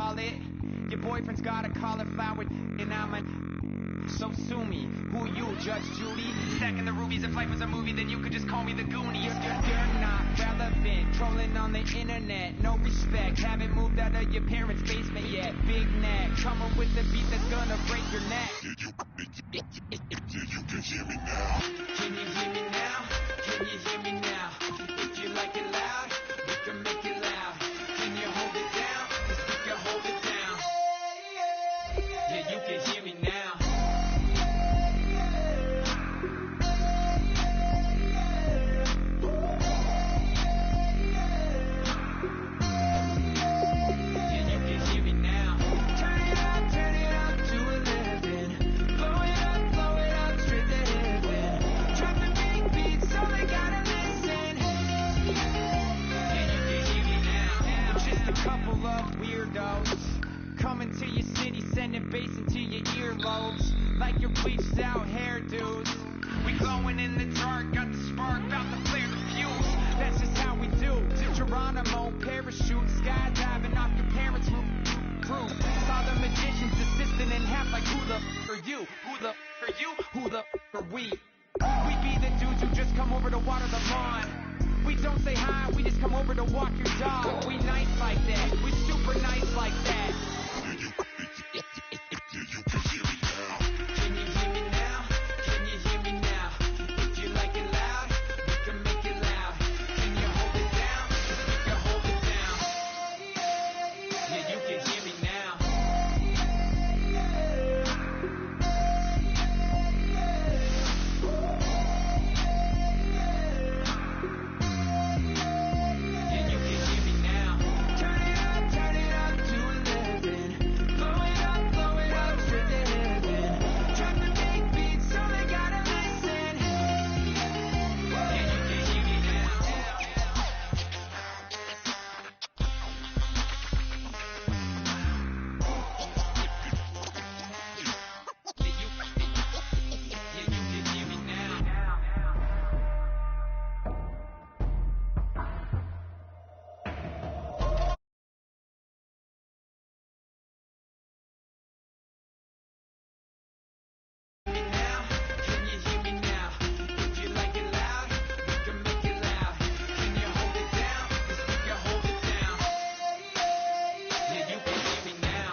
wallet. Your boyfriend's got a cauliflower, and I'm a... So sue me. Who you, Judge Judy? Stacking the rubies. If life was a movie, then you could just call me the Goonies. You're not relevant. Trolling on the internet. No respect. Haven't moved out of your parents' basement yet. Big neck. Coming with the beat that's gonna break your neck. You can hear me now. Can you hear me now? Can you hear me now? If you like it loud, we can make it loud. Can you hold it down? 'Cause we can hold it down. Yeah, you can hear me now. Coming to your city, sending bass into your earlobes, like your bleached out hairdos. We glowing in the dark, got the spark, about to flare the fuse. That's just how we do. To Geronimo, parachute, skydiving off your parents' roof. Saw the magician's assistant in half, like who the f are you? Who the f are you? Who the f are we? We be the dudes who just come over to water the lawn. We don't say hi, we just come over to walk your dog. We nice like that, we super nice like that. You can hear me now. Can you hear me now? Can you hear me now? If you like it loud, we can make it loud. Can you hold it down? 'Cause we can hold it down. Yeah, you can hear me now. Yeah, you can hear me now. Turn it up to 11. Blow it up straight to heaven. Drop the big beat so they gotta listen. Yeah, you can hear me now. Yeah, you can hear me now. Now, can you hear me now? If you like it loud, we can make it loud. Can you hold it down? 'Cause we can hold it down. Yeah, you can hear me now.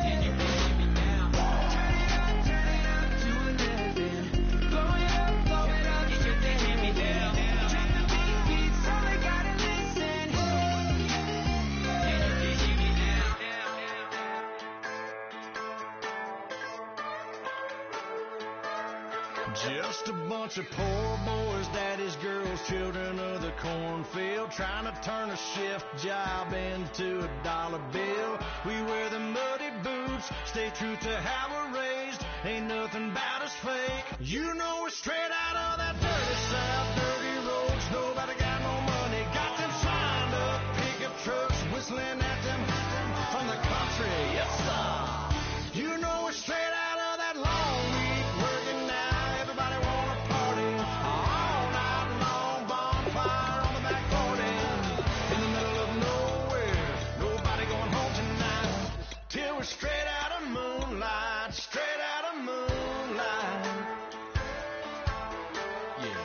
Yeah, you can hear me now. Turn it up to 11. Blow it up straight to heaven. Drop the big beat so they gotta listen. Yeah, you can hear me now. Just a bunch of poor boys, daddy's girls, children of the cornfield, trying to turn a shift job into a dollar bill. We wear the muddy boots, stay true to how we're raised, ain't nothing about us fake. You know we're straight out of that dirty south, dirty roads, nobody got no money, got them signed up, pickup trucks, whistling at them from the country, yes sir. You know we're straight out of that long week, working now, everybody wanna party, all night long, bonfire on the back 40, in the middle of nowhere, nobody going home tonight, till we're straight out of moonlight, straight out of moonlight. Yeah.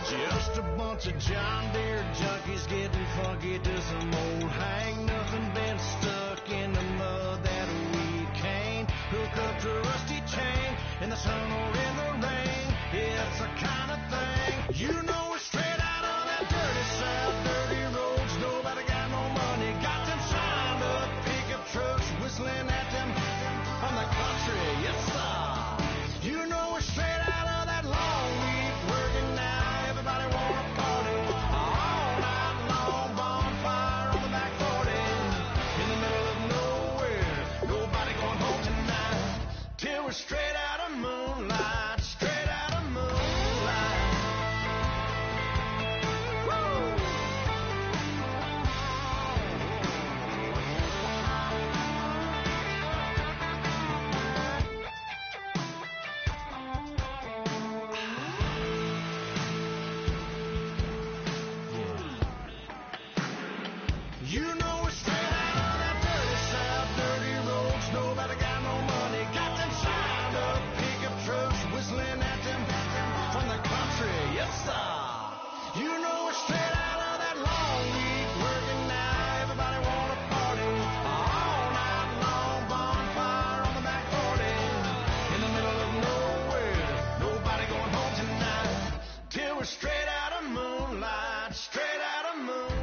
Just a bunch of John Deere junkies getting funky to some old hang. Nothing been stuck in the mud that we can't hook up to a rusty chain in the sun or in the rain. It's the kind of thing. You know we're straight out of that dirty south, dirty roads. Nobody got no money, got them signed up, pickup trucks, whistling at them from the country. Yes sir. You know we're straight out of that long week, working now, everybody wanna party, all night long, bonfire on the back 40, in the middle of nowhere. You know we're straight out of that dirty south, dirty roads. Nobody got no money, got them signed up pickup trucks, whistling at them from the country. Yes, sir. You know we're straight out of that long week working now. Everybody wanna party all night long, bonfire on the back 40 in the middle of nowhere. Nobody going home tonight till we're straight out of moonlight, straight out of moonlight.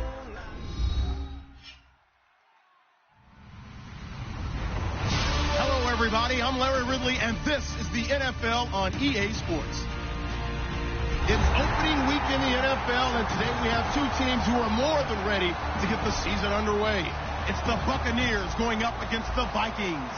Hello, everybody. I'm Larry Ridley, and this is the NFL on EA Sports. It's opening week in the NFL, and today we have two teams who are more than ready to get the season underway. It's the Buccaneers going up against the Vikings.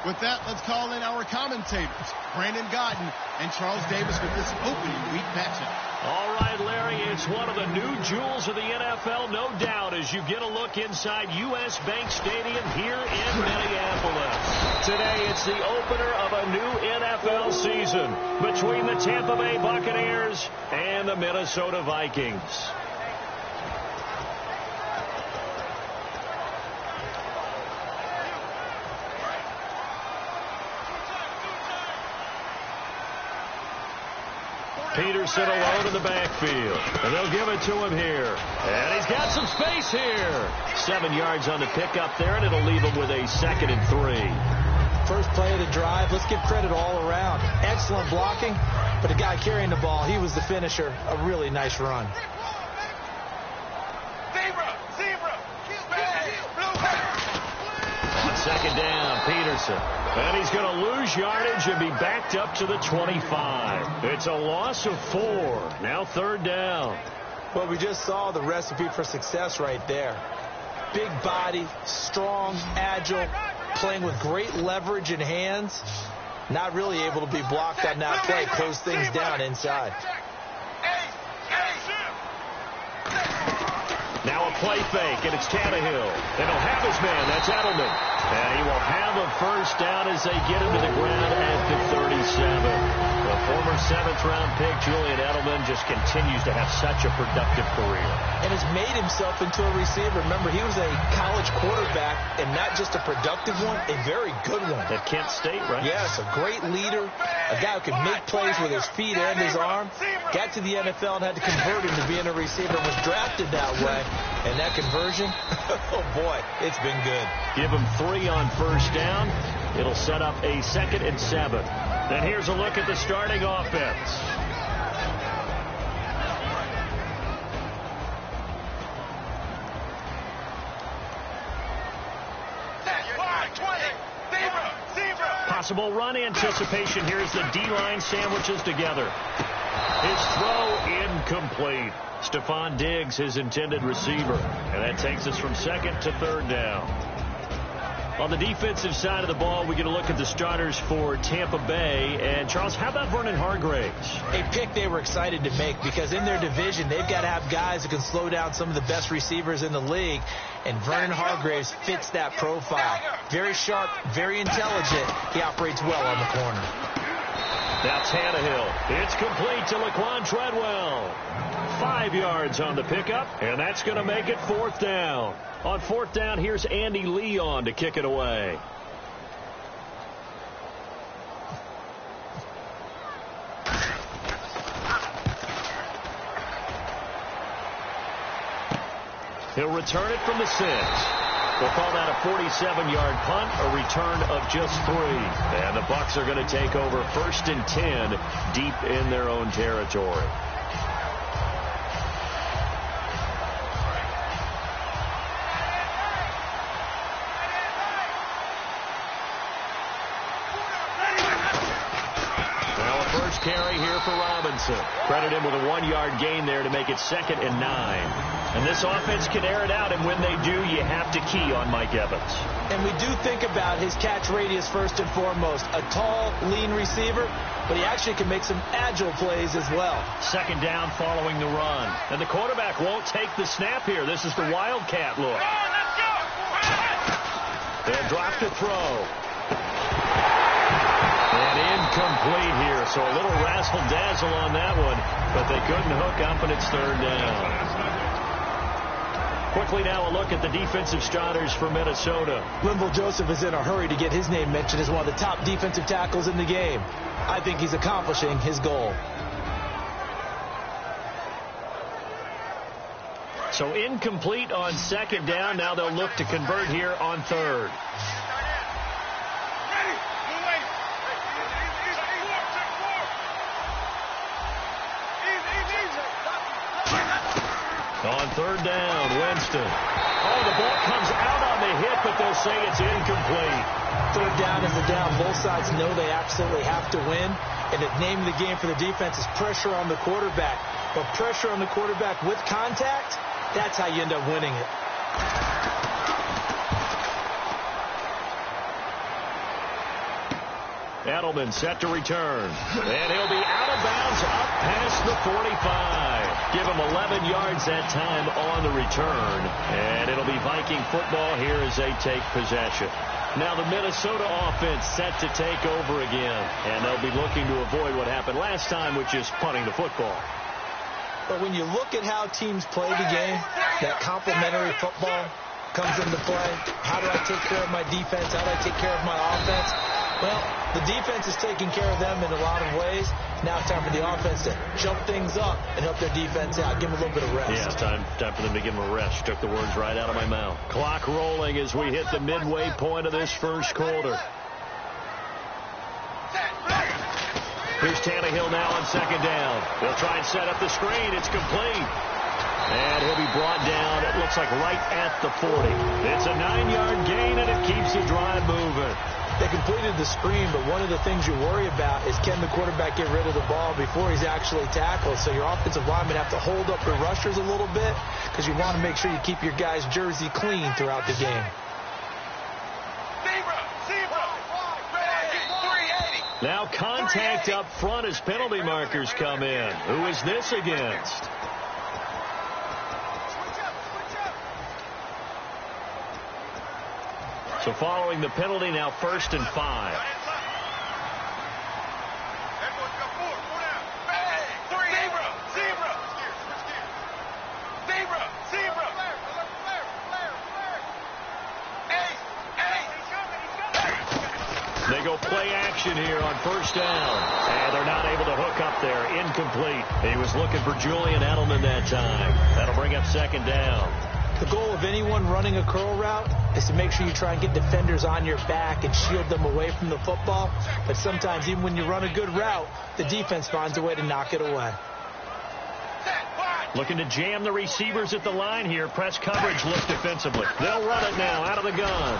With that, let's call in our commentators, Brandon Godden and Charles Davis, with this opening week matchup. All right, Larry, it's one of the new jewels of the NFL, no doubt, as you get a look inside U.S. Bank Stadium here in Minneapolis. Today, it's the opener of a new NFL season between the Tampa Bay Buccaneers and the Minnesota Vikings. Peterson alone in the backfield, and they'll give it to him here. And he's got some space here. 7 yards on the pickup there, and it'll leave him with a 2nd and 3. First play of the drive, let's give credit all around. Excellent blocking, but the guy carrying the ball, he was the finisher. A really nice run. On 2nd down, Peterson. And he's going to lose yardage and be backed up to the 25. It's a loss of 4. Now 3rd down. Well, we just saw the recipe for success right there. Big body, strong, agile, playing with great leverage in hands. Not really able to be blocked on that play. Close things down inside. Now a play fake, and it's Tannehill. And he'll have his man. That's Edelman. And he will have a first down as they get him to the ground at the 37. The former 7th-round pick, Julian Edelman, just continues to have such a productive career. And has made himself into a receiver. Remember, he was a college quarterback, and not just a productive one, a very good one. At Kent State, right? Yes, a great leader, a guy who could make plays with his feet and his arm. Got to the NFL and had to convert him to being a receiver, was drafted that way. And that conversion, oh boy, it's been good. Give him 3 on first down. It'll set up a 2nd and 7. And here's a look at the starting offense. Possible run anticipation. Here's the D-line sandwiches together. His throw incomplete. Stephon Diggs, his intended receiver. And that takes us from 2nd to 3rd down. On the defensive side of the ball, we're going to look at the starters for Tampa Bay. And, Charles, how about Vernon Hargreaves? A pick they were excited to make because in their division, they've got to have guys who can slow down some of the best receivers in the league. And Vernon Hargreaves fits that profile. Very sharp, very intelligent. He operates well on the corner. Now Tannehill. It's complete to Laquan Treadwell. 5 yards on the pickup, and that's going to make it 4th down. On 4th down, here's Andy Leon to kick it away. He'll return it from the 6. We'll call that a 47-yard punt, a return of just 3. And the Bucs are going to take over 1st and 10 deep in their own territory. Carry here for Robinson. Credit him with a 1-yard gain there to make it 2nd and 9. And this offense can air it out, and when they do, you have to key on Mike Evans. And we do think about his catch radius first and foremost. A tall, lean receiver, but he actually can make some agile plays as well. 2nd down following the run. And the quarterback won't take the snap here. This is the Wildcat look. They'll drop to throw. And incomplete here, so a little razzle-dazzle on that one, but they couldn't hook up, and it's 3rd down. Quickly now a look at the defensive starters for Minnesota. Linval Joseph is in a hurry to get his name mentioned as one of the top defensive tackles in the game. I think he's accomplishing his goal. So incomplete on second down. Now they'll look to convert here on third. On third down, Winston. Oh, the ball comes out on the hit, but they'll say it's incomplete. Third down is the down. Both sides know they absolutely have to win. And the name of the game for the defense is pressure on the quarterback. But pressure on the quarterback with contact, that's how you end up winning it. Edelman set to return. And he'll be out of bounds up past the 45. Give him 11 yards that time on the return. And it'll be Viking football here as they take possession. Now the Minnesota offense set to take over again. And they'll be looking to avoid what happened last time, which is punting the football. But when you look at how teams play the game, that complementary football comes into play. How do I take care of my defense? How do I take care of my offense? Well, the defense is taking care of them in a lot of ways. Now it's time for the offense to jump things up and help their defense out. Give them a little bit of rest. Yeah, time for them to give them a rest. Took the words right out of my mouth. Clock rolling as we hit the midway point of this first quarter. Here's Tannehill now on second down. They'll try and set up the screen. It's complete. And he'll be brought down, it looks like right at the 40. It's a 9-yard gain, and it keeps the drive moving. They completed the screen, but one of the things you worry about is can the quarterback get rid of the ball before he's actually tackled? So your offensive linemen have to hold up the rushers a little bit because you want to make sure you keep your guys' jersey clean throughout the game. Now contact up front as penalty markers come in. Who is this against? So following the penalty, now 1st and 5. They go play action here on 1st down. And they're not able to hook up there. Incomplete. He was looking for Julian Edelman that time. That'll bring up 2nd down. The goal of anyone running a curl route is to make sure you try and get defenders on your back and shield them away from the football. But sometimes, even when you run a good route, the defense finds a way to knock it away. Looking to jam the receivers at the line here. Press coverage look defensively. They'll run it now out of the gun.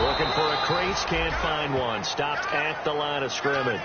Looking for a crease, can't find one. Stopped at the line of scrimmage.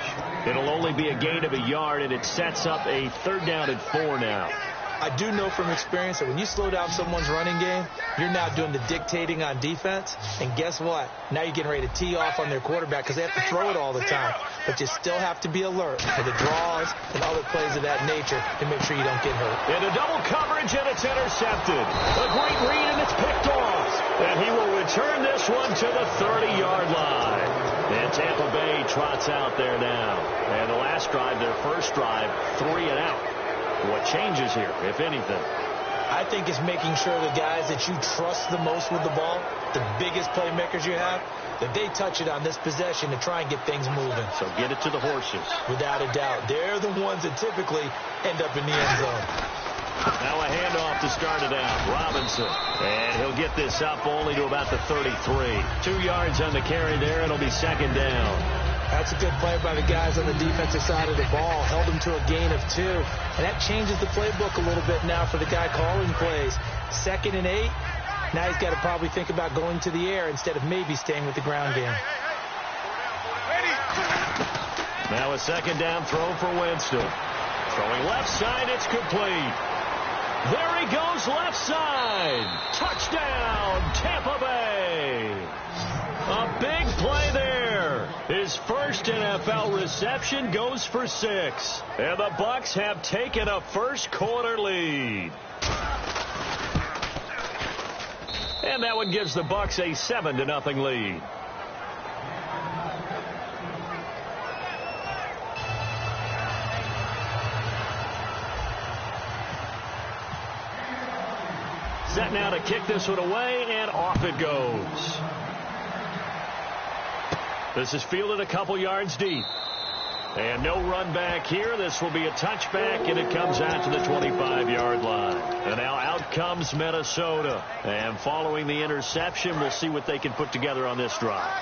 It'll only be a gain of a yard, and it sets up a 3rd down and 4 now. I do know from experience that when you slow down someone's running game, you're now doing the dictating on defense. And guess what? Now you're getting ready to tee off on their quarterback because they have to throw it all the time. But you still have to be alert for the draws and other plays of that nature to make sure you don't get hurt. Into double coverage, and it's intercepted. A great read, and it's picked off. And he will return this one to the 30-yard line. And Tampa Bay trots out there now. And the last drive, their first drive, 3 and out. What changes here, if anything? I think it's making sure the guys that you trust the most with the ball, the biggest playmakers you have, that they touch it on this possession to try and get things moving. So get it to the horses. Without a doubt. They're the ones that typically end up in the end zone. Now a handoff to start it out. Robinson. And he'll get this up only to about the 33. 2 yards on the carry there. It'll be 2nd down. That's a good play by the guys on the defensive side of the ball. Held them to a gain of 2. And that changes the playbook a little bit now for the guy calling plays. 2nd and 8. Now he's got to probably think about going to the air instead of maybe staying with the ground game. Now a 2nd down throw for Winston. Throwing left side, it's complete. There he goes left side. Touchdown, Tampa Bay. A big play there. His first NFL reception goes for 6. And the Bucs have taken a first quarter lead. And that one gives the Bucs a 7-0 lead. set now to kick this one away, and off it goes. This is fielded a couple yards deep. And no run back here. This will be a touchback, and it comes out to the 25-yard line. And now out comes Minnesota. And following the interception, we'll see what they can put together on this drive.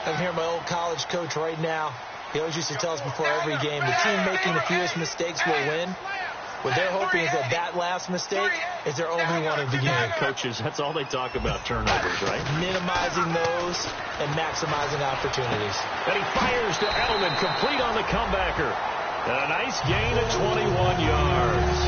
I'm here, my old college coach right now. He always used to tell us before every game, the team making the fewest mistakes will win. What they're hoping is that last mistake is their only one of the game. Coaches, that's all they talk about, turnovers, right? Minimizing those and maximizing opportunities. And he fires to Edelman, complete on the comebacker. And a nice gain of 21 yards.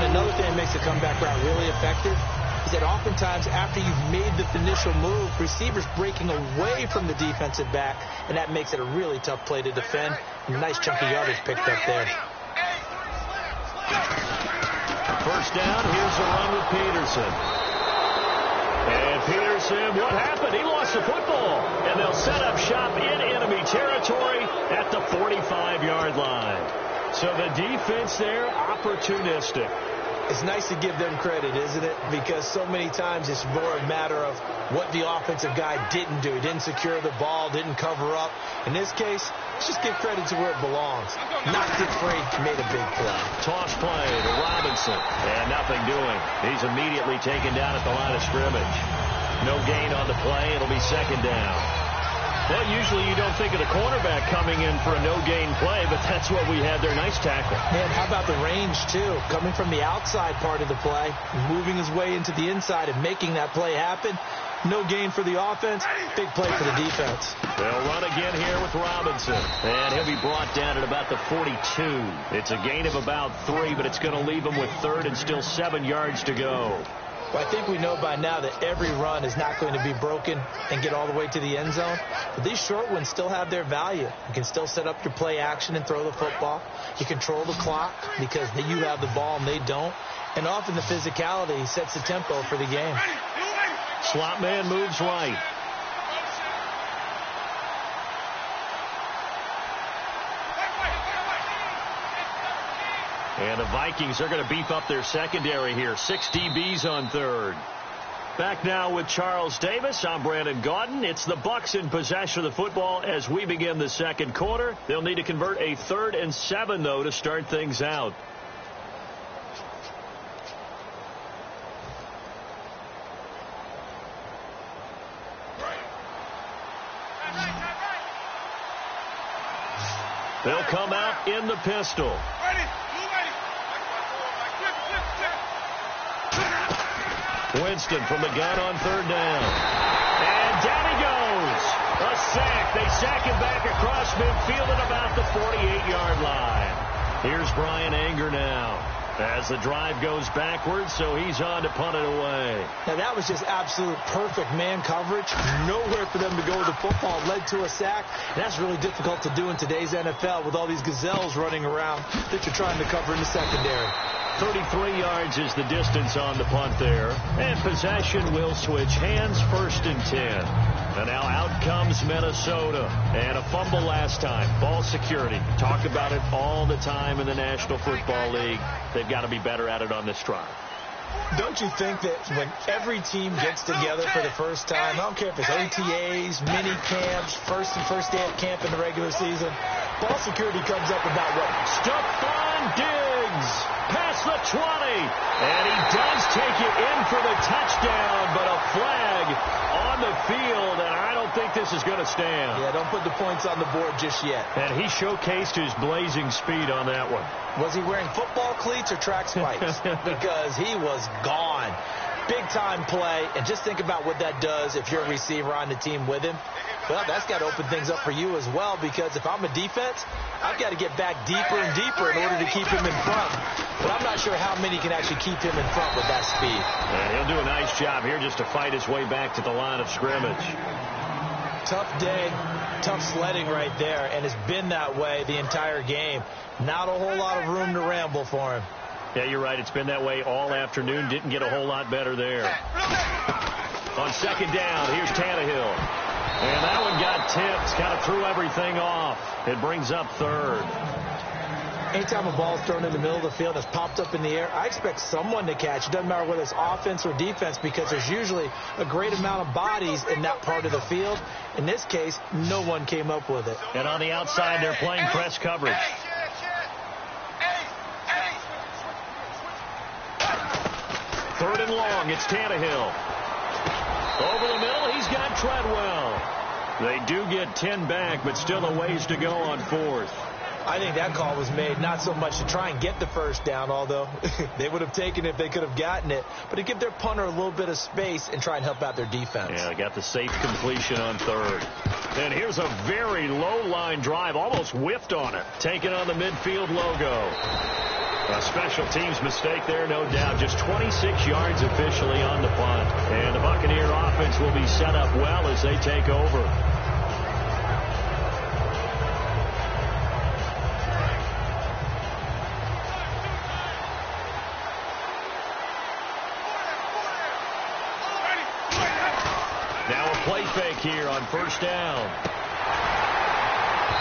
And another thing that makes the comeback route really effective is that oftentimes after you've made the initial move, receivers breaking away from the defensive back, and that makes it a really tough play to defend. And a nice chunk of yardage picked up there. First down, here's a run with Peterson. And Peterson, what happened? He lost the football. And they'll set up shop in enemy territory at the 45-yard line. So the defense there, opportunistic. It's nice to give them credit, isn't it? Because so many times it's more a matter of what the offensive guy didn't do. He didn't secure the ball, didn't cover up. In this case, let's just give credit to where it belongs. Knocked it free, made a big play. Toss play to Robinson. And nothing doing. He's immediately taken down at the line of scrimmage. No gain on the play. It'll be second down. Well, usually you don't think of the cornerback coming in for a no-gain play, but that's what we had there. Nice tackle. Man, how about the range, too? Coming from the outside part of the play, moving his way into the inside and making that play happen. No gain for the offense, big play for the defense. They'll run again here with Robinson. And he'll be brought down at about the 42. It's a gain of about 3, but it's going to leave him with third and still 7 yards to go. Well, I think we know by now that every run is not going to be broken and get all the way to the end zone. But these short ones still have their value. You can still set up your play action and throw the football. You control the clock because you have the ball and they don't. And often the physicality sets the tempo for the game. Slot man moves right. And the Vikings are going to beef up their secondary here. 6 DBs on third. Back now with Charles Davis. I'm Brandon Gaudin. It's the Bucks in possession of the football as we begin the second quarter. They'll need to convert a 3rd and 7, though, to start things out. They'll come out in the pistol. Winston from the gun on 3rd down. And down he goes. A sack. They sack him back across midfield at about the 48-yard line. Here's Brian Anger now as the drive goes backwards, so he's on to punt it away. Now, that was just absolute perfect man coverage. Nowhere for them to go with the football. Led to a sack. And that's really difficult to do in today's NFL with all these gazelles running around that you're trying to cover in the secondary. 33 yards is the distance on the punt there. And possession will switch hands, 1st and 10. And now out comes Minnesota. And a fumble last time. Ball security. Talk about it all the time in the National Football League. They've got to be better at it on this drive. Don't you think that when every team gets together for the first time, I don't care if it's OTAs, mini camps, first day of camp in the regular season, ball security comes up about what? Stephon Diggs past the 20. And he does take it in for the touchdown, but a flag on the field, and I don't think this is going to stand. Yeah, don't put the points on the board just yet. And he showcased his blazing speed on that one. Was he wearing football cleats or track spikes? Because he was gone. Big-time play, and just think about what that does if you're a receiver on the team with him. Well, that's got to open things up for you as well, because if I'm a defense, I've got to get back deeper and deeper in order to keep him in front. But I'm not sure how many can actually keep him in front with that speed. And he'll do a nice job here just to fight his way back to the line of scrimmage. Tough day, tough sledding right there, and it's been that way the entire game. Not a whole lot of room to ramble for him. Yeah, you're right. It's been that way all afternoon. Didn't get a whole lot better there. On 2nd down, here's Tannehill. And that one got tipped. Kind of threw everything off. It brings up 3rd. Anytime a ball is thrown in the middle of the field that's popped up in the air, I expect someone to catch. It doesn't matter whether it's offense or defense, because there's usually a great amount of bodies in that part of the field. In this case, no one came up with it. And on the outside, they're playing press coverage. Third and long, it's Tannehill. Over the middle, he's got Treadwell. They do get 10 back, but still a ways to go on fourth. I think that call was made not so much to try and get the first down, although they would have taken it if they could have gotten it, but to give their punter a little bit of space and try and help out their defense. Yeah, they got the safe completion on third. And here's a very low-line drive, almost whiffed on it, taking on the midfield logo. A special teams mistake there, no doubt. Just 26 yards officially on the punt. And the Buccaneer offense will be set up well as they take over. Now a play fake here on first down.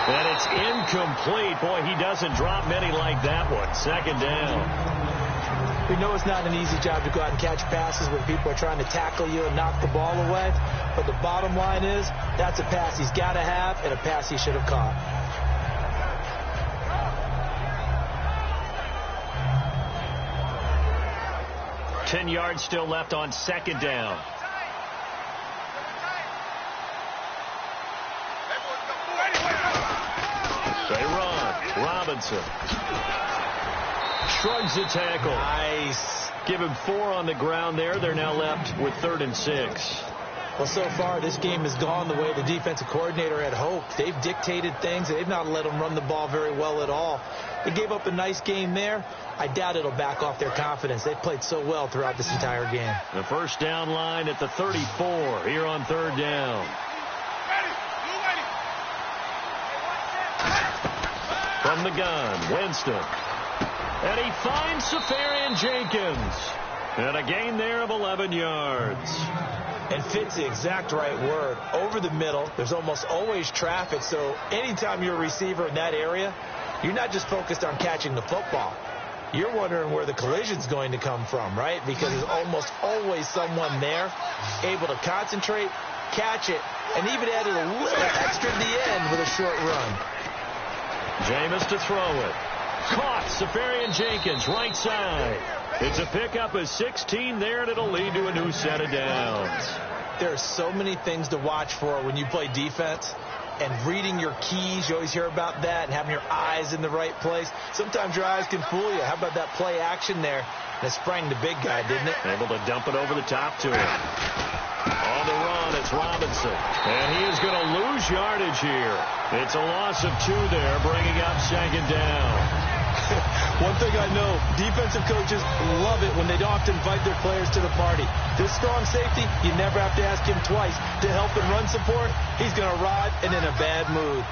And it's incomplete. Boy, he doesn't drop many like that one. Second down. We know it's not an easy job to go out and catch passes when people are trying to tackle you and knock the ball away. But the bottom line is, that's a pass he's got to have and a pass he should have caught. $10 yards still left on second down. They run. Robinson shrugs the tackle. Nice. Give him 4 on the ground there. They're now left with 3rd and 6. Well, so far, this game has gone the way the defensive coordinator had hoped. They've dictated things. They've not let them run the ball very well at all. They gave up a nice game there. I doubt it'll back off their confidence. They've played so well throughout this entire game. The first down line at the 34 here on third down. From the gun, Winston. And he finds Safarian Jenkins. And a gain there of 11 yards. And fit's the exact right word. Over the middle, there's almost always traffic, so anytime you're a receiver in that area, you're not just focused on catching the football. You're wondering where the collision's going to come from, right? Because there's almost always someone there able to concentrate, catch it, and even added a little extra at the end with a short run. Jameis to throw it. Caught. Safarian Jenkins, right side. It's a pickup of 16 there, and it'll lead to a new set of downs. There are so many things to watch for when you play defense. And reading your keys, you always hear about that, and having your eyes in the right place. Sometimes your eyes can fool you. How about that play action there? That sprang the big guy, didn't it? Able to dump it over the top to him. On the run, it's Robinson. And he is going to lose yardage here. It's a loss of 2 there, bringing up second down. One thing I know, defensive coaches love it when they don't have to invite their players to the party. This strong safety, you never have to ask him twice to help in run support. He's going to arrive and in a bad mood.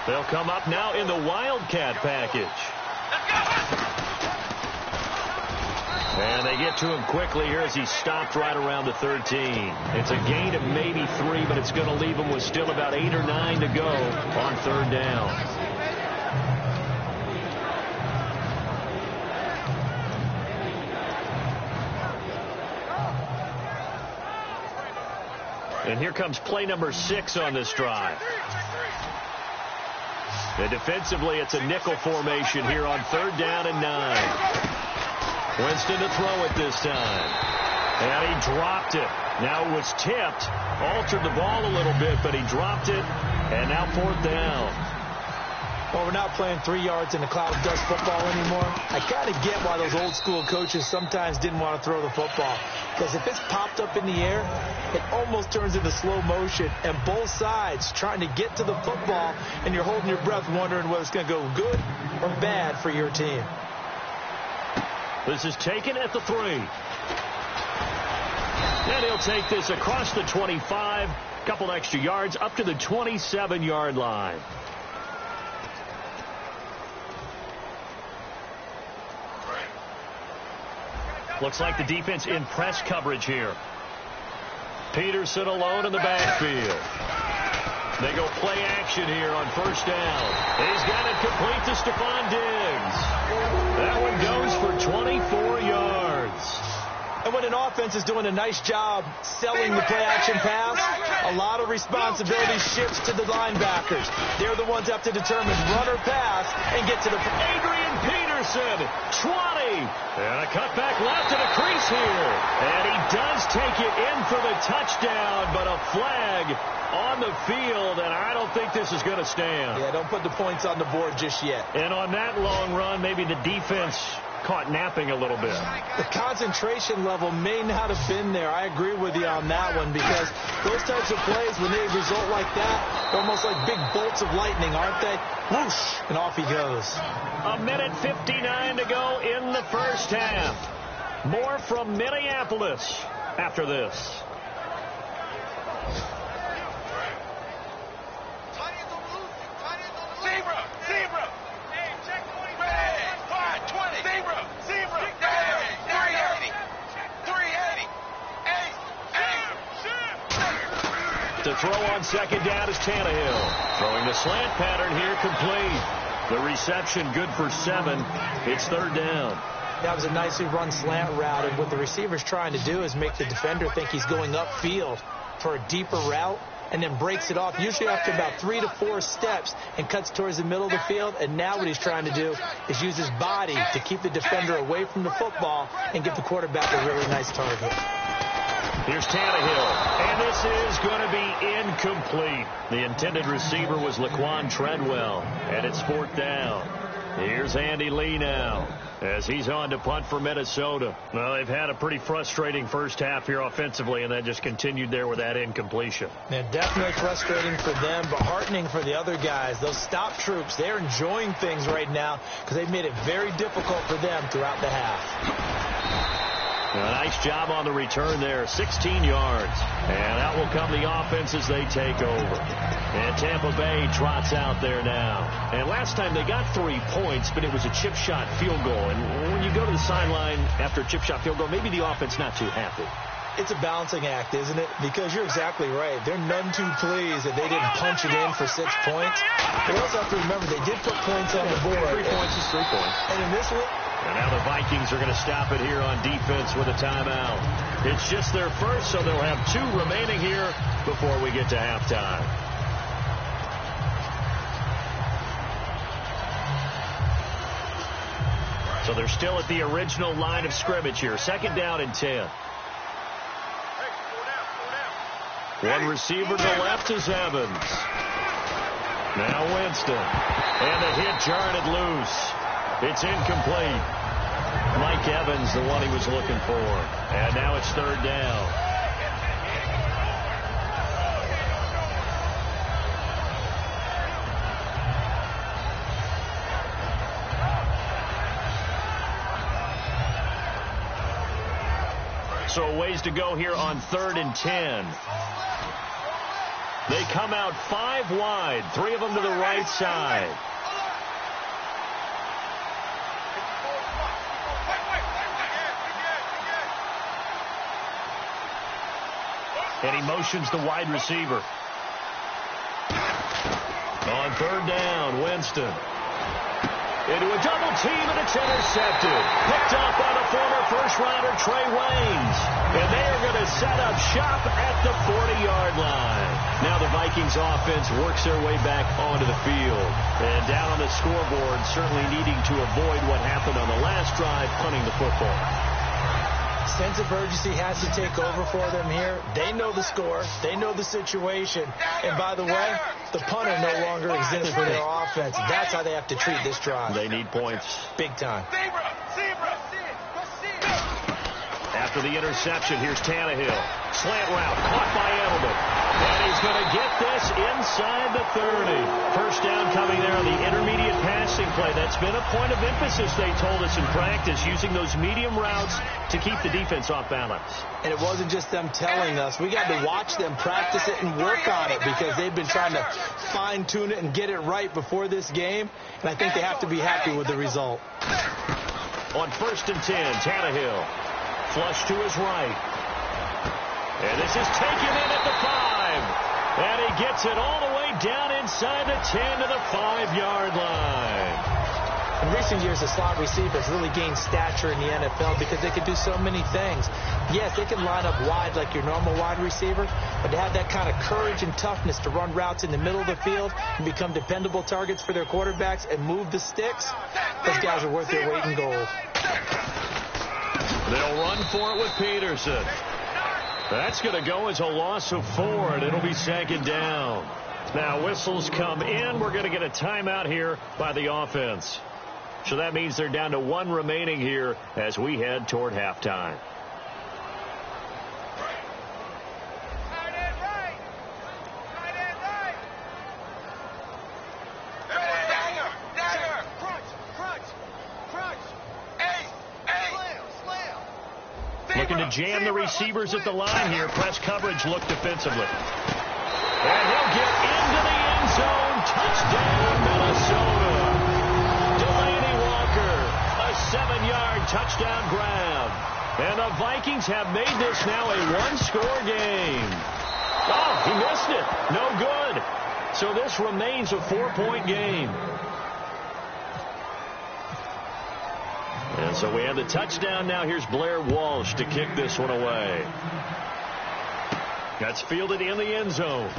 They'll come up now in the Wildcat package. And they get to him quickly here as he stopped right around the 13. It's a gain of maybe 3, but it's going to leave him with still about 8 or 9 to go on third down. And here comes play number 6 on this drive. And defensively, it's a nickel formation here on third down and 9. Winston to throw it this time. And he dropped it. Now it was tipped. Altered the ball a little bit, but he dropped it. And now fourth down. Well, we're not playing 3 yards in a cloud of dust football anymore. I kind of get why those old school coaches sometimes didn't want to throw the football. Because if it's popped up in the air, it almost turns into slow motion. And both sides trying to get to the football, and you're holding your breath wondering whether it's going to go good or bad for your team. This is taken at the 3. And he'll take this across the 25. Couple extra yards up to the 27-yard line. Looks like the defense in press coverage here. Peterson alone in the backfield. They go play action here on first down. He's got it complete to Stephon Diggs. That one goes for 24 yards. And when an offense is doing a nice job selling the play-action pass, a lot of responsibility shifts to the linebackers. They're the ones that have to determine run or pass and get to the... Adrian Peterson, 20. And a cutback left and a crease here. And he does take it in for the touchdown, but a flag on the field, and I don't think this is going to stand. Yeah, don't put the points on the board just yet. And on that long run, maybe the defense caught napping a little bit. The concentration level may not have been there. I agree with you on that one, because those types of plays, when they result like that, they're almost like big bolts of lightning, aren't they? Whoosh, and off he goes. A minute 59 to go in the first half. More from Minneapolis after this. Zebra. Hey, check 20. 520. Zebra. 380. 380. To throw on second down is Tannehill. Throwing the slant pattern here, complete. The reception good for 7. It's third down. That was a nicely run slant route, and what the receiver's trying to do is make the defender think he's going upfield for a deeper route, and then breaks it off, usually after about 3 to 4 steps, and cuts towards the middle of the field. And now what he's trying to do is use his body to keep the defender away from the football and give the quarterback a really nice target. Here's Tannehill, and this is going to be incomplete. The intended receiver was Laquan Treadwell, and it's fourth down. Here's Andy Lee now, as he's on to punt for Minnesota. Well, they've had a pretty frustrating first half here offensively, and then just continued there with that incompletion. Yeah, definitely frustrating for them, but heartening for the other guys. Those stop troops, they're enjoying things right now because they've made it very difficult for them throughout the half. A nice job on the return there, 16 yards. And out will come the offense as they take over. And Tampa Bay trots out there now. And last time they got 3 points, but it was a chip shot field goal. And when you go to the sideline after a chip shot field goal, maybe the offense not too happy. It's a balancing act, isn't it? Because you're exactly right. They're none too pleased that they didn't punch it in for 6 points. But also have to remember they did put points on the board. 3 points is 3 points. And in this one, and now the Vikings are going to stop it here on defense with a timeout. It's just their first, so they'll have 2 remaining here before we get to halftime. So they're still at the original line of scrimmage here. Second down and 10. One receiver to the left is Evans. Now Winston. And the hit jarred it loose. It's incomplete. Mike Evans, the one he was looking for. And now it's third down. So a ways to go here on 3rd and 10. They come out 5 wide, 3 of them to the right side. And he motions the wide receiver. On 3rd down, Winston. Into a double team, and it's intercepted. Picked up by the former first-rounder Trey Waynes. And they are going to set up shop at the 40-yard line. Now the Vikings offense works their way back onto the field. And down on the scoreboard, certainly needing to avoid what happened on the last drive, punting the football. Sense of urgency has to take over for them here. They know the score. They know the situation. And by the way, the punter no longer exists for their offense. That's how they have to treat this drive. They need points. Big time. After the interception, here's Tannehill. Slant route, caught by Edelman. And he's going to get this inside the 30. First down coming there on the intermediate passing play. That's been a point of emphasis, they told us in practice, using those medium routes to keep the defense off balance. And it wasn't just them telling us. We got to watch them practice it and work on it because they've been trying to fine-tune it and get it right before this game. And I think they have to be happy with the result. On 1st and 10, Tannehill. Flush to his right. And this is taken in at the 5. And he gets it all the way down inside the 10 to the 5-yard line. In recent years, the slot receivers really gained stature in the NFL because they can do so many things. Yes, they can line up wide like your normal wide receiver, but to have that kind of courage and toughness to run routes in the middle of the field and become dependable targets for their quarterbacks and move the sticks, those guys are worth their weight in gold. They'll run for it with Peterson. That's going to go as a loss of 4, and it'll be 2nd down. Now whistles come in. We're going to get a timeout here by the offense. So that means they're down to 1 remaining here as we head toward halftime. Looking to jam the receivers at the line here. Press coverage look defensively. And he'll get into the end zone. Touchdown, Minnesota. 7-yard touchdown grab. And the Vikings have made this now a 1-score game. Oh, he missed it. No good. So this remains a 4-point game. And so we have the touchdown now. Here's Blair Walsh to kick this one away. That's fielded in the end zone.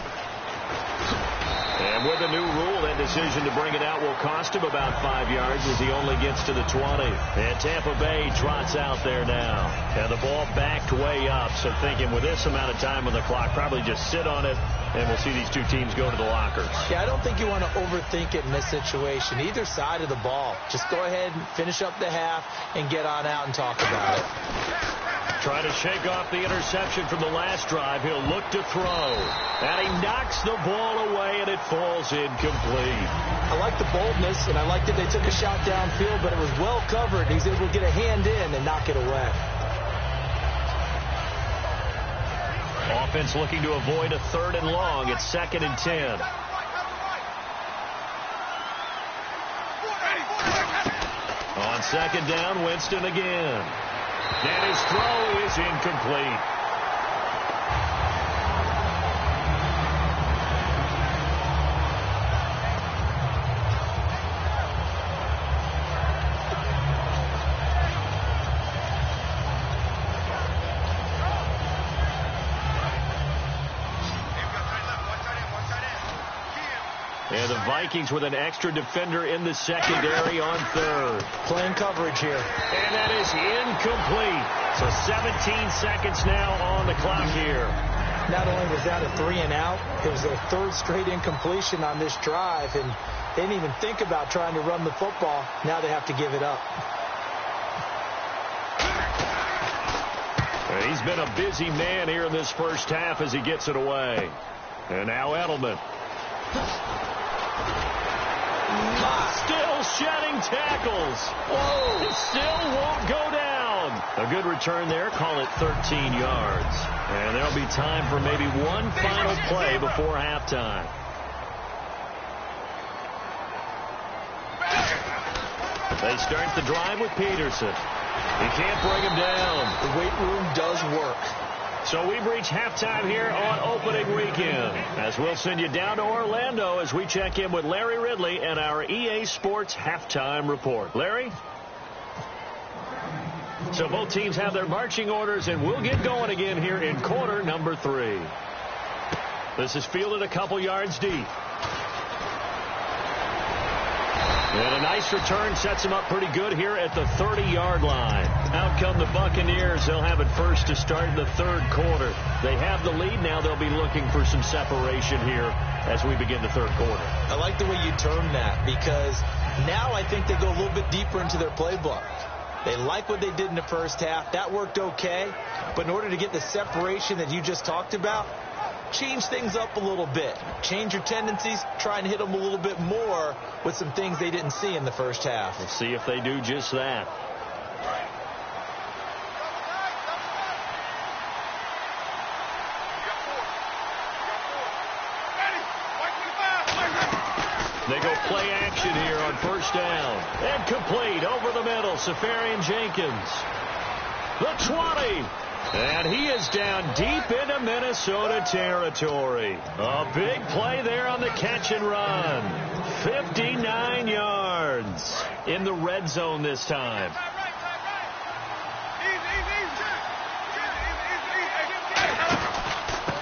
And with the new rule, that decision to bring it out will cost him about 5 yards as he only gets to the 20. And Tampa Bay trots out there now. And the ball backed way up. So thinking with this amount of time on the clock, probably just sit on it, and we'll see these two teams go to the lockers. Yeah, I don't think you want to overthink it in this situation. Either side of the ball. Just go ahead and finish up the half and get on out and talk about it. Trying to shake off the interception from the last drive. He'll look to throw. And he knocks the ball away, and it falls incomplete. I like the boldness, and I like that they took a shot downfield, but it was well covered. He's able to get a hand in and knock it away. Offense looking to avoid a 3rd and long. It's 2nd and 10. On 2nd down, Winston again. And his throw is incomplete. And the Vikings with an extra defender in the secondary on 3rd. Playing coverage here. And that is incomplete. So 17 seconds now on the clock here. Not only was that a 3-and-out, it was their 3rd straight incompletion on this drive, and they didn't even think about trying to run the football. Now they have to give it up. He's been a busy man here in this first half as he gets it away. And now Edelman. Still shedding tackles. Whoa. It still won't go down. A good return there. Call it 13 yards. And there'll be time for maybe one final play before halftime. They start the drive with Peterson. He can't bring him down. The weight room does work. So we've reached halftime here on opening weekend, as we'll send you down to Orlando as we check in with Larry Ridley and our EA Sports halftime report. Larry? So both teams have their marching orders, and we'll get going again here in quarter number 3. This is fielded a couple yards deep. And a nice return sets him up pretty good here at the 30-yard line. Out come the Buccaneers. They'll have it first to start the 3rd quarter. They have the lead now. They'll be looking for some separation here as we begin the 3rd quarter. I like the way you term that, because now I think they go a little bit deeper into their playbook. They like what they did in the first half. That worked okay. But in order to get the separation that you just talked about, change things up a little bit. Change your tendencies. Try and hit them a little bit more with some things they didn't see in the first half. We'll see if they do just that. They go play action here on 1st down. And complete over the middle. Safarian Jenkins. The 20. And he is down deep into Minnesota territory. A big play there on the catch and run. 59 yards in the red zone this time.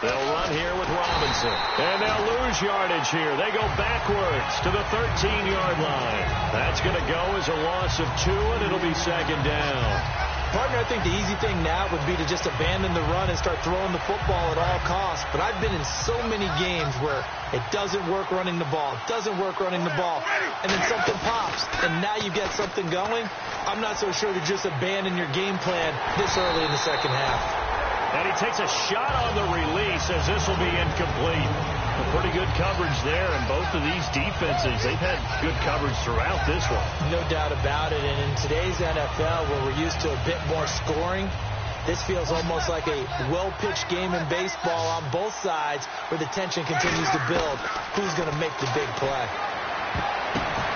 They'll run here with Robinson. And they'll lose yardage here. They go backwards to the 13-yard line. That's going to go as a loss of 2, and it'll be second down. Partner, I think the easy thing now would be to just abandon the run and start throwing the football at all costs. But I've been in so many games where it doesn't work running the ball, and then something pops, and now you get something going. I'm not so sure to just abandon your game plan this early in the second half. And he takes a shot on the release as this will be incomplete. Pretty good coverage there, and both of these defenses, they've had good coverage throughout this one. No doubt about it, and in today's NFL, where we're used to a bit more scoring, this feels almost like a well-pitched game in baseball on both sides where the tension continues to build. Who's going to make the big play?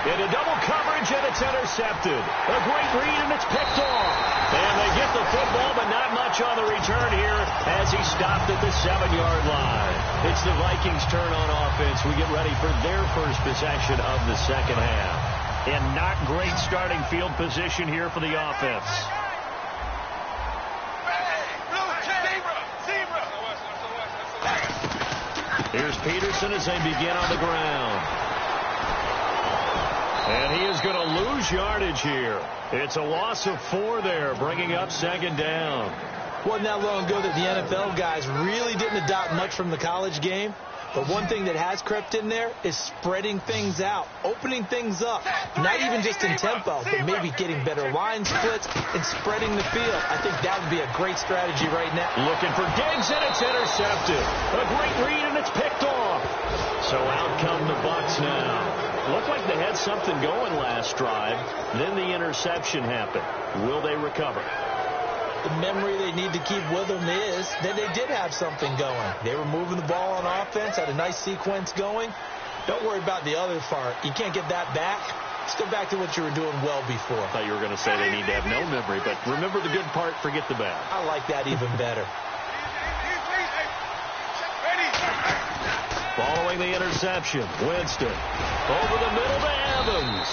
Into double coverage, and it's intercepted. A great read, and it's picked off. And they get the football, but not much on the return here as he stopped at the 7-yard line. It's the Vikings' turn on offense. We get ready for their first possession of the second half. And not great starting field position here for the offense. Here's Peterson as they begin on the ground. And he is going to lose yardage here. It's a loss of 4 there, bringing up second down. Wasn't that long ago that the NFL guys really didn't adopt much from the college game. But one thing that has crept in there is spreading things out, opening things up. Not even just in tempo, but maybe getting better line splits and spreading the field. I think that would be a great strategy right now. Looking for Diggs, and it's intercepted. A great read, and it's picked off. So out come the Bucs now. Looked like they had something going last drive. Then the interception happened. Will they recover? The memory they need to keep with them is that they did have something going. They were moving the ball on offense, had a nice sequence going. Don't worry about the other part. You can't get that back. Just go back to what you were doing well before. I thought you were going to say they need to have no memory, but remember the good part, forget the bad. I like that even better. Following the interception, Winston over the middle to Evans.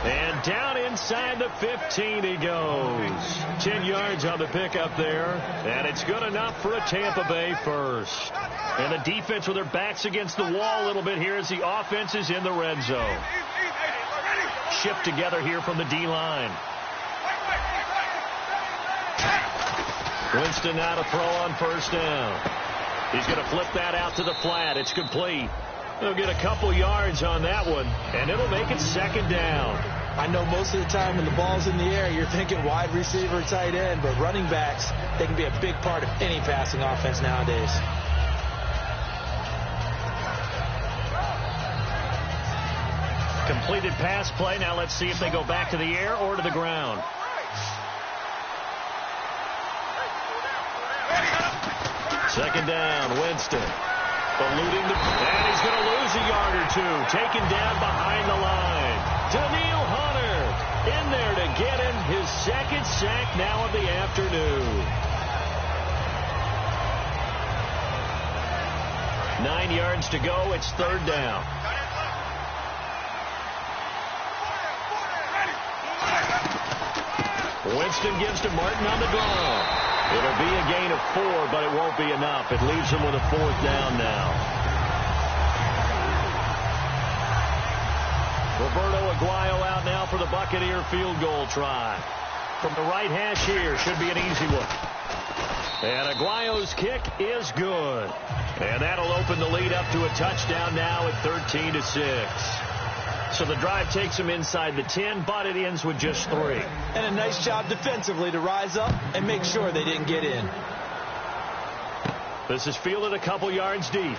And down inside the 15 he goes. 10 yards on the pickup there. And it's good enough for a Tampa Bay first. And the defense with their backs against the wall a little bit here as the offense is in the red zone. Shift together here from the D-line. Winston now to throw on first down. He's going to flip that out to the flat. It's complete. They'll get a couple yards on that one, and it'll make it second down. I know most of the time when the ball's in the air, you're thinking wide receiver, tight end, but running backs, they can be a big part of any passing offense nowadays. Completed pass play. Now let's see if they go back to the air or to the ground. Second down, Winston. Eluding and he's going to lose a yard or two. Taken down behind the line. Daniil Hunter in there to get him his second sack now of the afternoon. 9 yards to go. It's third down. Winston gives to Martin on the draw. It'll be a gain of 4, but it won't be enough. It leaves them with a fourth down now. Roberto Aguayo out now for the Buccaneer field goal try. From the right hash here, should be an easy one. And Aguayo's kick is good. And that'll open the lead up to a touchdown now at 13-6. So the drive takes them inside the 10, but it ends with just 3. And a nice job defensively to rise up and make sure they didn't get in. This is fielded a couple yards deep.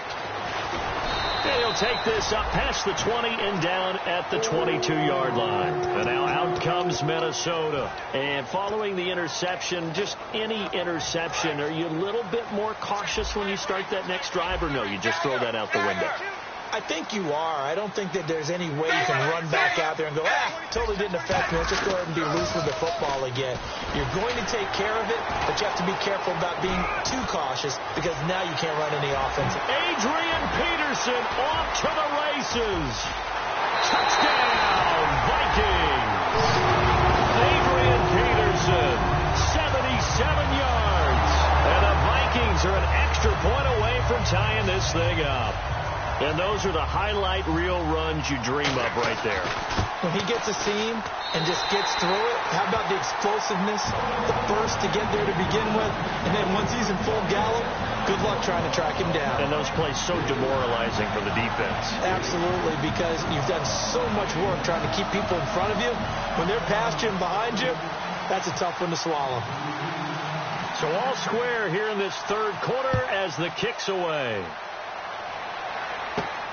And he'll take this up past the 20 and down at the 22-yard line. And now out comes Minnesota. And following the interception, just any interception, are you a little bit more cautious when you start that next drive, or no, you just throw that out the window? I think you are. I don't think that there's any way you can run back out there and go, totally didn't affect me. Let's just go ahead and be loose with the football again. You're going to take care of it, but you have to be careful about being too cautious because now you can't run any offense. Adrian Peterson off to the races. Touchdown, Vikings. Adrian Peterson, 77 yards. And the Vikings are an extra point away from tying this thing up. And those are the highlight reel runs you dream of right there. When he gets a seam and just gets through it, how about the explosiveness, the burst to get there to begin with, and then once he's in full gallop, good luck trying to track him down. And those plays so demoralizing for the defense. Absolutely, because you've done so much work trying to keep people in front of you. When they're past you and behind you, that's a tough one to swallow. So all square here in this third quarter as the kick's away.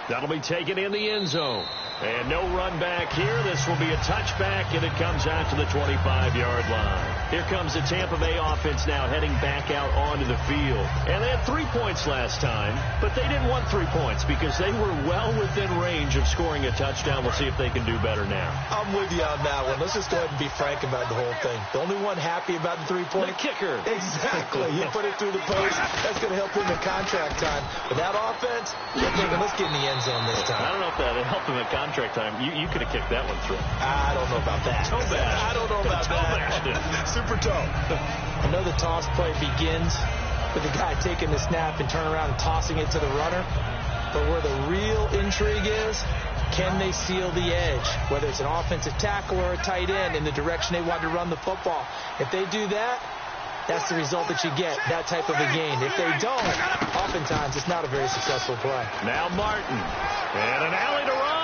That'll be taken in the end zone. And no run back here. This will be a touchback, and it comes out to the 25-yard line. Here comes the Tampa Bay offense now heading back out onto the field. And they had 3 points last time, but they didn't want 3 points because they were well within range of scoring a touchdown. We'll see if they can do better now. I'm with you on that one. Let's just go ahead and be frank about the whole thing. The only one happy about the 3-point. The kicker. Exactly. You put it through the post. That's going to help him in contract time. But that offense, you're thinking, let's get in the end zone this time. I don't know if that helped him in contract time. You could have kicked that one through. I don't know about that. Toe bash. I don't know about that. Super toe. I know the toss play begins with the guy taking the snap and turning around and tossing it to the runner. But where the real intrigue is, can they seal the edge? Whether it's an offensive tackle or a tight end in the direction they want to run the football. If they do that, that's the result that you get, that type of a gain. If they don't, oftentimes it's not a very successful play. Now Martin. And an alley to run.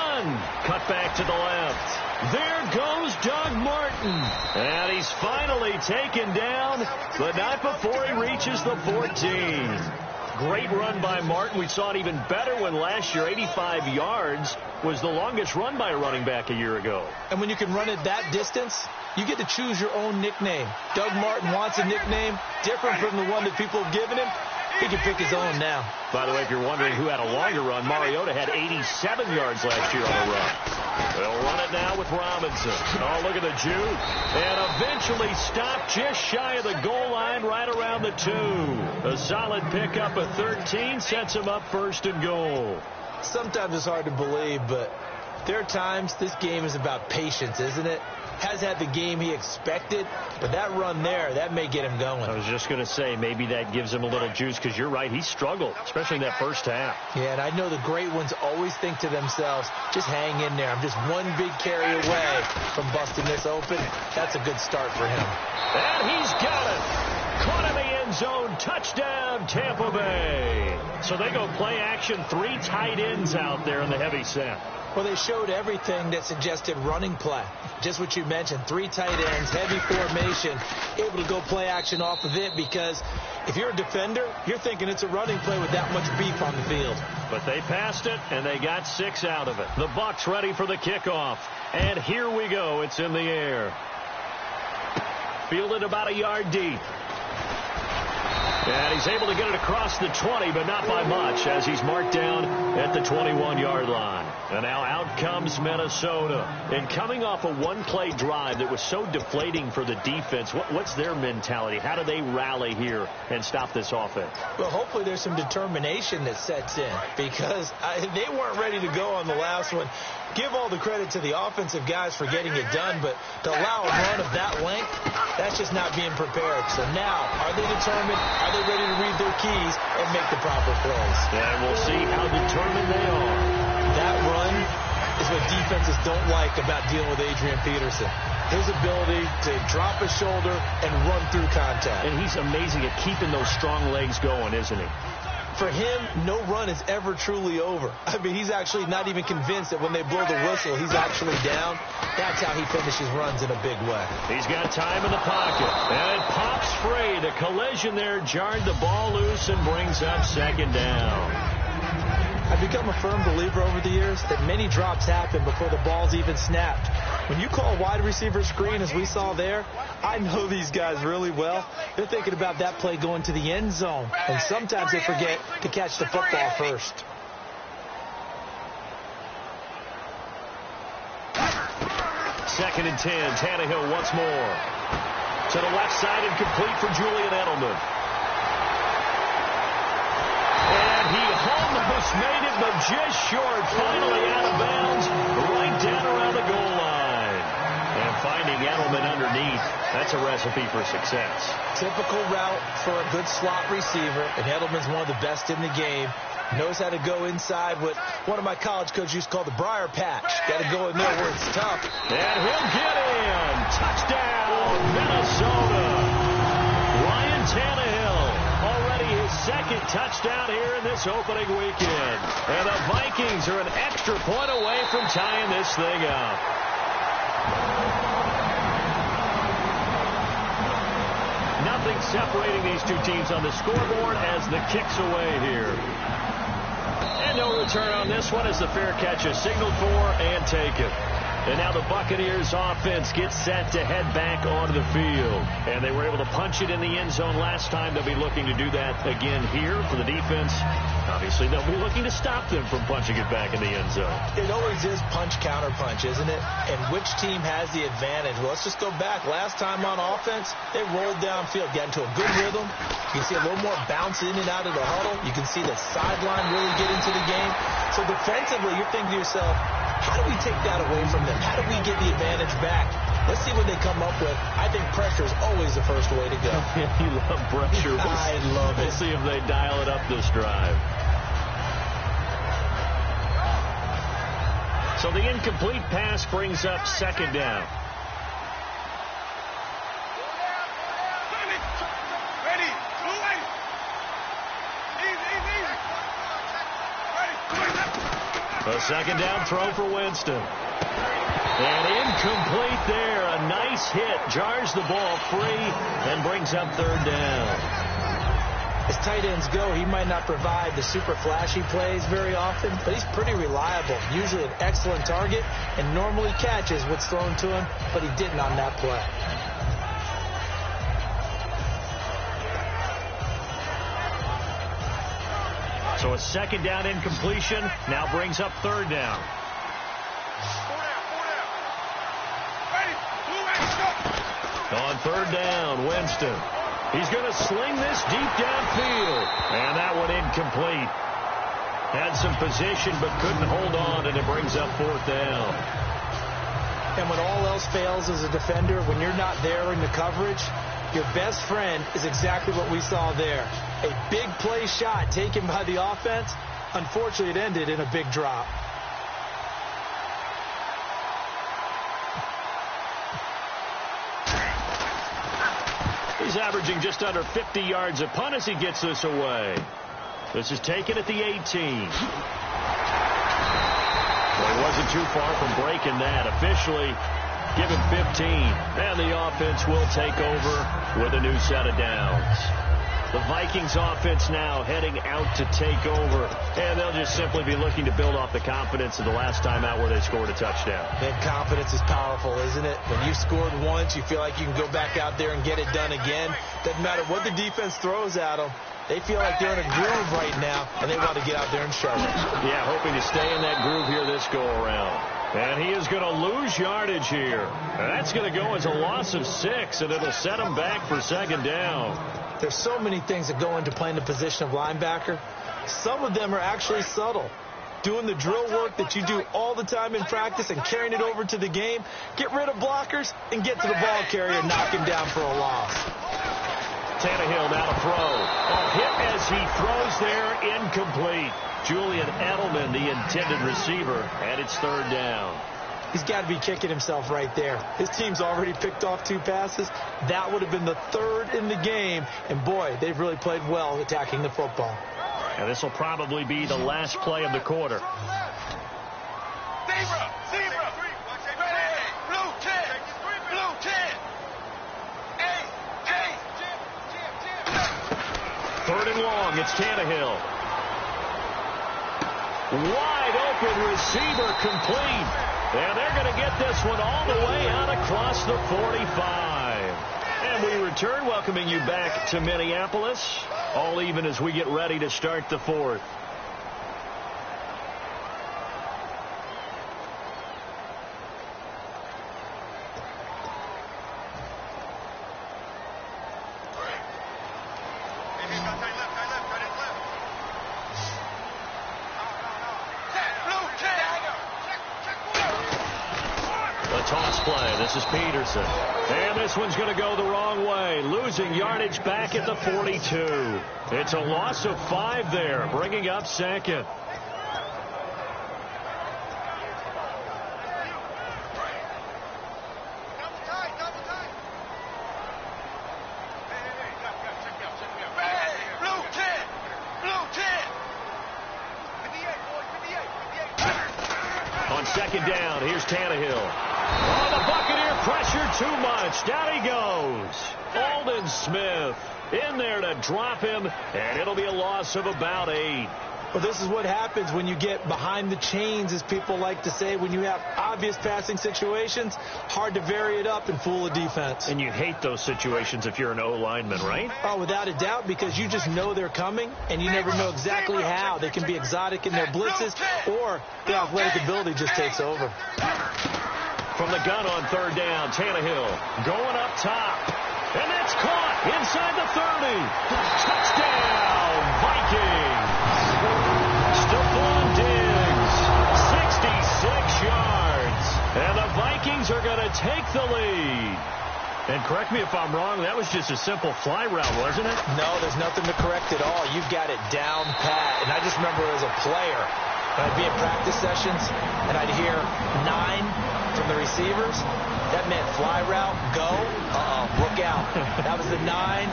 Cut back to the left. There goes Doug Martin. And he's finally taken down, but not before he reaches the 14. Great run by Martin. We saw it even better when last year 85 yards was the longest run by a running back a year ago. And when you can run it that distance, you get to choose your own nickname. Doug Martin wants a nickname different from the one that people have given him. He can pick his own now. By the way, if you're wondering who had a longer run, Mariota had 87 yards last year on the run. They'll run it now with Robinson. Oh, look at the juke. And eventually stopped just shy of the goal line right around the 2. A solid pickup of 13 sets him up first and goal. Sometimes it's hard to believe, but there are times this game is about patience, isn't it? Has had the game he expected, but that run there, that may get him going. I was just going to say, maybe that gives him a little juice, because you're right, he struggled, especially in that first half. Yeah, and I know the great ones always think to themselves, just hang in there. I'm just one big carry away from busting this open. That's a good start for him. And he's got it. Caught in the end zone. Touchdown, Tampa Bay. So they go play action, 3 tight ends out there in the heavy set. Well, they showed everything that suggested running play. Just what you mentioned, 3 tight ends, heavy formation, able to go play action off of it, because if you're a defender, you're thinking it's a running play with that much beef on the field. But they passed it, and they got 6 out of it. The Bucs ready for the kickoff. And here we go. It's in the air. Fielded about a yard deep. And he's able to get it across the 20, but not by much, as he's marked down at the 21-yard line. And now out comes Minnesota. And coming off a one-play drive that was so deflating for the defense, what's their mentality? How do they rally here and stop this offense? Well, hopefully there's some determination that sets in, because they weren't ready to go on the last one. Give all the credit to the offensive guys for getting it done, but to allow a run of that length, that's just not being prepared. So now, are they determined? Are they ready to read their keys and make the proper plays? And we'll see how determined they are. That run is what defenses don't like about dealing with Adrian Peterson. His ability to drop his shoulder and run through contact. And he's amazing at keeping those strong legs going, isn't he? For him, no run is ever truly over. I mean, he's actually not even convinced that when they blow the whistle, he's actually down. That's how he finishes runs in a big way. He's got time in the pocket. And it pops free. The collision there jarred the ball loose and brings up second down. I've become a firm believer over the years that many drops happen before the ball's even snapped. When you call a wide receiver screen, as we saw there, I know these guys really well. They're thinking about that play going to the end zone. And sometimes they forget to catch the football first. 2nd and 10. Tannehill once more. To the left side and complete for Julian Edelman. And he almost made it, but just short. Finally out of bounds, right down around the goal line. And finding Edelman underneath, that's a recipe for success. Typical route for a good slot receiver, and Edelman's one of the best in the game. Knows how to go inside what one of my college coaches used to call the briar patch. Got to go in there where it's tough. And he'll get in. Touchdown, Minnesota. Ryan Tannehill, already his 2nd touchdown here in this opening weekend. And the Vikings are an extra point away from tying this thing up. Nothing separating these two teams on the scoreboard as the kick's away here. And no return on this one as the fair catch is signaled for and taken. And now the Buccaneers offense gets set to head back onto the field. And they were able to punch it in the end zone last time. They'll be looking to do that again here for the defense. Obviously, they'll be looking to stop them from punching it back in the end zone. It always is punch, counter punch, isn't it? And which team has the advantage? Well, let's just go back. Last time on offense, they rolled downfield, got into a good rhythm. You can see a little more bounce in and out of the huddle. You can see the sideline really get into the game. So defensively, you're thinking to yourself, how do we take that away from them? How do we get the advantage back? Let's see what they come up with. I think pressure is always the first way to go. You love pressure. I love it. We'll see if they dial it up this drive. So the incomplete pass brings up 2nd down. A 2nd down throw for Winston. And incomplete there. A nice hit. Jars the ball free and brings up 3rd down. As tight ends go, he might not provide the super flashy plays very often, but he's pretty reliable. Usually an excellent target and normally catches what's thrown to him, but he didn't on that play. So a 2nd down incompletion now brings up 3rd down. On 3rd down, Winston. He's going to sling this deep downfield. And that one incomplete. Had some position but couldn't hold on, and it brings up 4th down. And when all else fails as a defender, when you're not there in the coverage, your best friend is exactly what we saw there. A big play shot taken by the offense. Unfortunately, it ended in a big drop. He's averaging just under 50 yards a punt as he gets this away. This is taken at the 18. Well, he wasn't too far from breaking that. Officially, give him 15. And the offense will take over with a new set of downs. The Vikings offense now heading out to take over. And they'll just simply be looking to build off the confidence of the last time out where they scored a touchdown. And confidence is powerful, isn't it? When you've scored once, you feel like you can go back out there and get it done again. Doesn't matter what the defense throws at them. They feel like they're in a groove right now, and they want to get out there and show it. Yeah, hoping to stay in that groove here this go-around. And he is going to lose yardage here. And that's going to go as a loss of 6, and it'll set him back for 2nd down. There's so many things that go into playing the position of linebacker. Some of them are actually subtle. Doing the drill work that you do all the time in practice and carrying it over to the game. Get rid of blockers and get to the ball carrier and knock him down for a loss. Tannehill now to throw. A hit as he throws there, incomplete. Julian Edelman, the intended receiver, and it's 3rd down. He's got to be kicking himself right there. His team's already picked off 2 passes. That would have been the 3rd in the game. And, boy, they've really played well attacking the football. And this will probably be the last play of the quarter. Third and long, it's Tannehill. Wide open receiver complete. And they're going to get this one all the way out across the 45. And we return, welcoming you back to Minneapolis. All even as we get ready to start the 4th. play. This is Peterson. And this one's going to go the wrong way. Losing yardage back at the 42. It's a loss of 5 there, bringing up second. Second down, here's Tannehill. Oh, the Buccaneer pressure too much. Down he goes. Aldon Smith in there to drop him, and it'll be a loss of about 8. Well, this is what happens when you get behind the chains, as people like to say. When you have obvious passing situations, hard to vary it up and fool a defense. And you hate those situations if you're an O-lineman, right? Oh, without a doubt, because you just know they're coming, and you never know exactly how. They can be exotic in their blitzes, or the athletic ability just takes over. From the gun on third down, Tannehill going up top. And that's caught inside the 30. Touchdown, Vikings. Stephon Diggs, 66 yards. And the Vikings are going to take the lead. And correct me if I'm wrong, that was just a simple fly route, wasn't it? No, there's nothing to correct at all. You've got it down pat. And I just remember as a player, when I'd be at practice sessions, and I'd hear 9 from the receivers, that meant fly route, go, look out. That was the 9,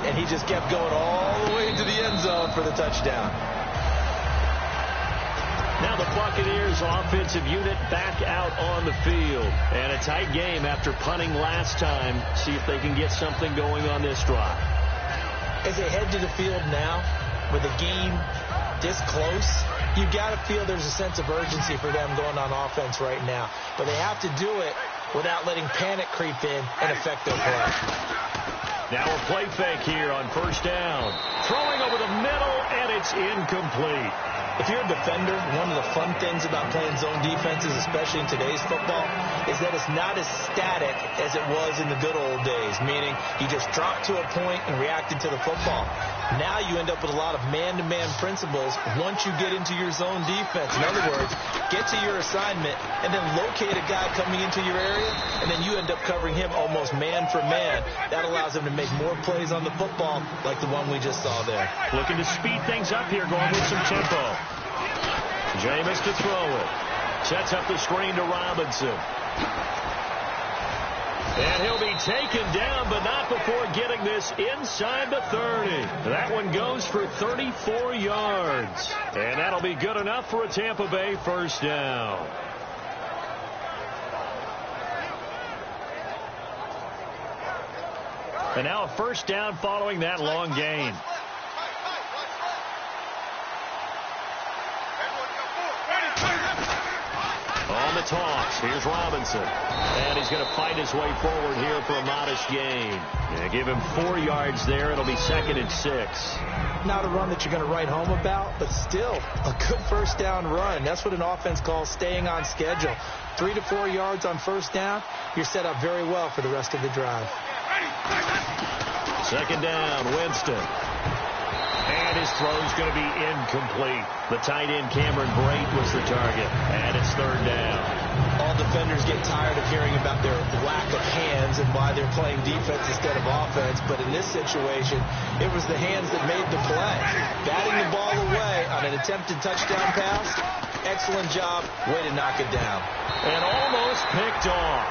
and he just kept going all the way into the end zone for the touchdown. Now the Buccaneers offensive unit back out on the field. And a tight game after punting last time. See if they can get something going on this drive. As they head to the field now, with the game this close, you've got to feel there's a sense of urgency for them going on offense right now. But they have to do it without letting panic creep in and affect their play. Now a play fake here on first down. Throwing over the middle, and it's incomplete. If you're a defender, one of the fun things about playing zone defenses, especially in today's football, is that it's not as static as it was in the good old days, meaning you just dropped to a point and reacted to the football. Now you end up with a lot of man-to-man principles once you get into your zone defense. In other words, get to your assignment and then locate a guy coming into your area, and then you end up covering him almost man for man. That allows him to make more plays on the football like the one we just saw there. Looking to speed things up here, going with some tempo. Jameis to throw it. Sets up the screen to Robinson. And he'll be taken down, but not before getting this inside the 30. That one goes for 34 yards. And that'll be good enough for a Tampa Bay first down. And now a first down following that long gain. On the toss, here's Robinson. And he's going to fight his way forward here for a modest gain. Yeah, give him 4 yards there. It'll be 2nd and 6. Not a run that you're going to write home about, but still a good first down run. That's what an offense calls staying on schedule. 3 to 4 yards on first down, you're set up very well for the rest of the drive. 2nd down, Winston. And his throw's going to be incomplete. The tight end, Cameron Brate, was the target. And it's 3rd down. All defenders get tired of hearing about their lack of hands and why they're playing defense instead of offense. But in this situation, it was the hands that made the play. Batting the ball away on an attempted touchdown pass. Excellent job. Way to knock it down. And almost picked off.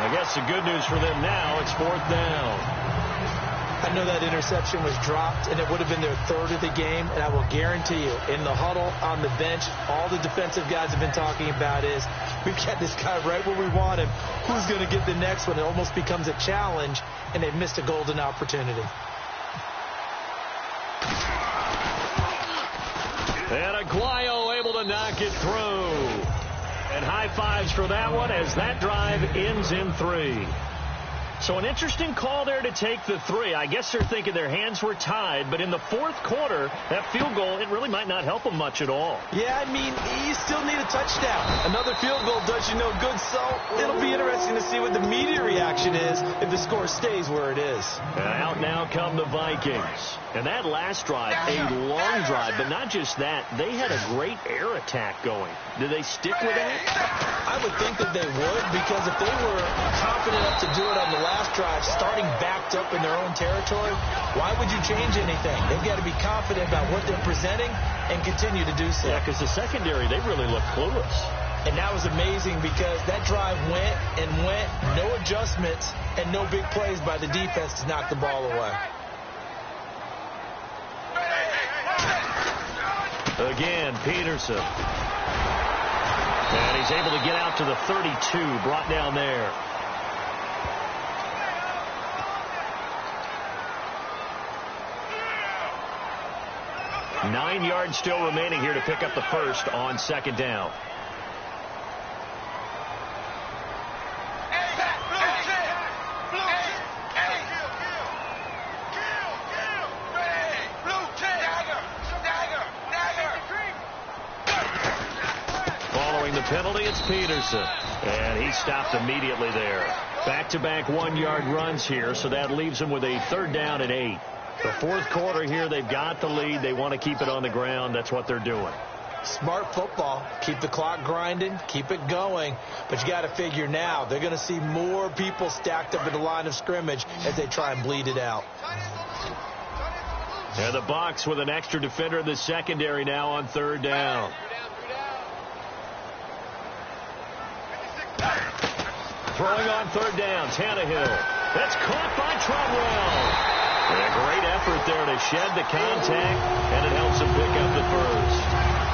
I guess the good news for them now, it's 4th down. I know that interception was dropped, and it would have been their 3rd of the game, and I will guarantee you, in the huddle, on the bench, all the defensive guys have been talking about is, we've got this guy right where we want him. Who's going to get the next one? It almost becomes a challenge, and they've missed a golden opportunity. And Aguayo able to knock it through. And high fives for that one as that drive ends in 3. So an interesting call there to take the 3. I guess they're thinking their hands were tied, but in the fourth quarter, that field goal, it really might not help them much at all. Yeah, I mean, you still need a touchdown. Another field goal does you no good, so it'll be interesting to see what the media reaction is if the score stays where it is. And out now come the Vikings. And that last drive, a long drive, but not just that. They had a great air attack going. Did they stick with that? I would think that they would, because if they were confident enough to do it on the last drive, starting backed up in their own territory, why would you change anything? They've got to be confident about what they're presenting and continue to do so. Yeah, because the secondary, they really look clueless. And that was amazing because that drive went and went, no adjustments, and no big plays by the defense to knock the ball away. Again, Peterson. And he's able to get out to the 32, brought down there. Nine yards still remaining here to pick up the first on second down. Penalty, it's Peterson. And he stopped immediately there. Back-to-back 1-yard runs here, so that leaves them with a 3rd down and 8. The fourth quarter here, they've got the lead. They want to keep it on the ground. That's what they're doing. Smart football. Keep the clock grinding. Keep it going. But you got to figure now, they're going to see more people stacked up at the line of scrimmage as they try and bleed it out. And the Bucs with an extra defender in the secondary now on 3rd down. Throwing on 3rd down, Tannehill. That's caught by Trudwell. And a great effort there to shed the contact, and it helps him pick up the first.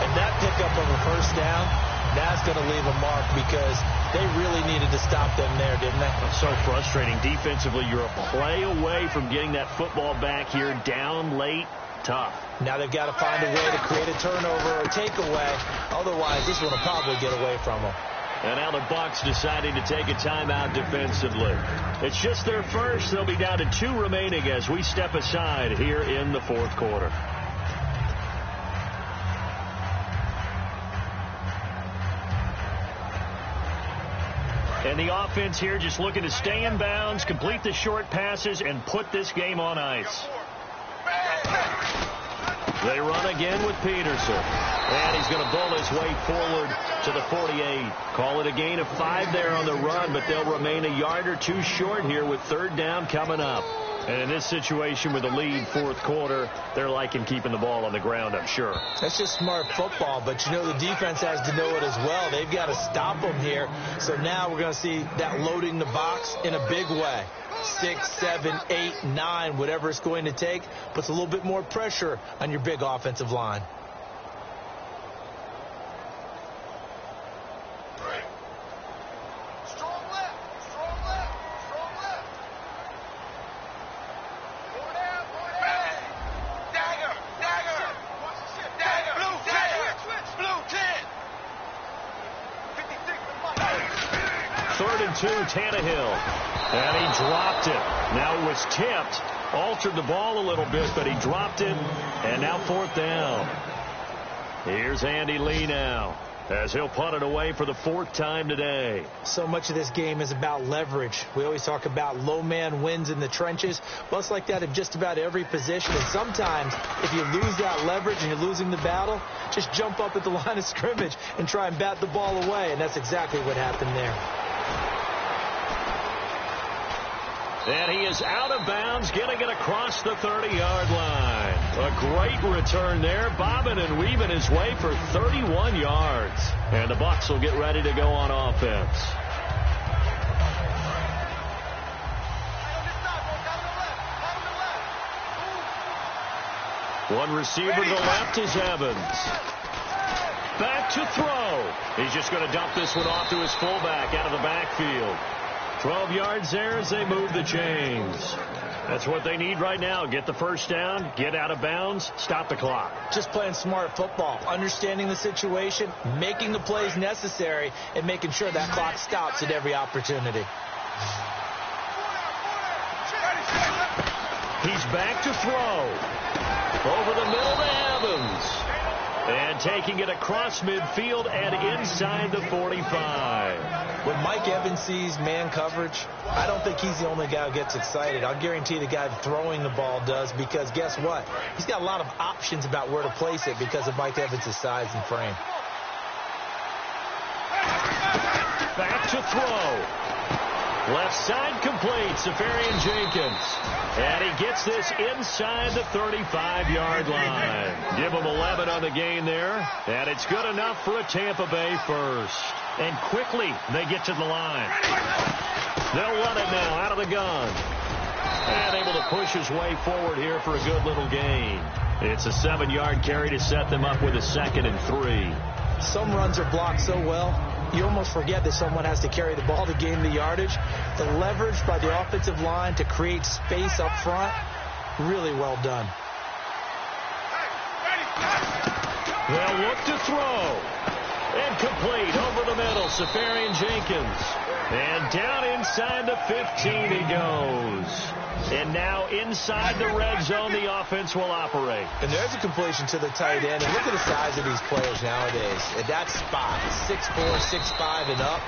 And that pickup of a first down, that's going to leave a mark because they really needed to stop them there, didn't they? So frustrating. Defensively, you're a play away from getting that football back here down late. Tough. Now they've got to find a way to create a turnover or takeaway. Otherwise, this one will probably get away from them. And now the Bucs deciding to take a timeout defensively. It's just their first. They'll be down to 2 remaining as we step aside here in the fourth quarter. And the offense here just looking to stay in bounds, complete the short passes, and put this game on ice. They run again with Peterson. And he's going to bull his way forward to the 48. Call it a gain of 5 there on the run, but they'll remain a yard or 2 short here with 3rd down coming up. And in this situation with the lead fourth quarter, they're liking keeping the ball on the ground, I'm sure. That's just smart football, but you know the defense has to know it as well. They've got to stop them here. So now we're going to see that loading the box in a big way. 6, 7, 8, 9, whatever it's going to take, puts a little bit more pressure on your big offensive line. Tannehill. And he dropped it. Now it was tipped. Altered the ball a little bit, but he dropped it. And now 4th down. Here's Andy Lee now, as he'll punt it away for the 4th time today. So much of this game is about leverage. We always talk about low man wins in the trenches. Well, it's like that in just about every position. And sometimes, if you lose that leverage and you're losing the battle, just jump up at the line of scrimmage and try and bat the ball away. And that's exactly what happened there. And he is out of bounds, getting it across the 30-yard line. A great return there, bobbing and weaving his way for 31 yards. And the Bucs will get ready to go on offense. One receiver to the left is Evans. Back to throw. He's just going to dump this one off to his fullback out of the backfield. 12 yards there as they move the chains. That's what they need right now. Get the first down, get out of bounds, stop the clock. Just playing smart football, understanding the situation, making the plays necessary, and making sure that clock stops at every opportunity. back to throw. Over the middle to Evans. And taking it across midfield and inside the 45. When Mike Evans sees man coverage, I don't think he's the only guy who gets excited. I'll guarantee the guy throwing the ball does, because guess what? He's got a lot of options about where to place it because of Mike Evans' size and frame. Back to throw. Left side complete, Safarian Jenkins. And he gets this inside the 35-yard line. Give him 11 on the gain there. And it's good enough for a Tampa Bay first. And quickly they get to the line. They'll run it now out of the gun. And able to push his way forward here for a good little gain. It's a 7-yard carry to set them up with a 2nd and 3. Some runs are blocked so well, you almost forget that someone has to carry the ball to gain the yardage. The leverage by the offensive line to create space up front, really well done. They'll look to throw. And complete over the middle, Safarian Jenkins. And down inside the 15 he goes. And now inside the red zone, the offense will operate. And there's a completion to the tight end. And look at the size of these players nowadays. At that spot, 6'4", 6'5", and up.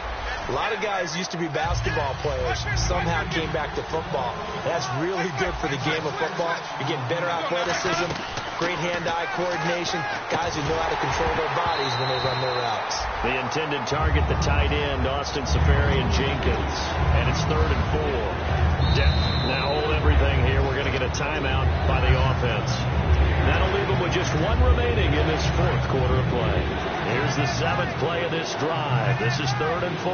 A lot of guys used to be basketball players, somehow came back to football. That's really good for the game of football. You're getting better athleticism, great hand-eye coordination, guys who know how to control their bodies when they run their routes. The intended target, the tight end, Austin Safarian Jenkins. And it's 3rd and 4. Now hold everything here. We're going to get a timeout by the offense. That'll leave them with just 1 remaining in this 4th quarter of play. Here's the 7th play of this drive. This is 3rd and 4.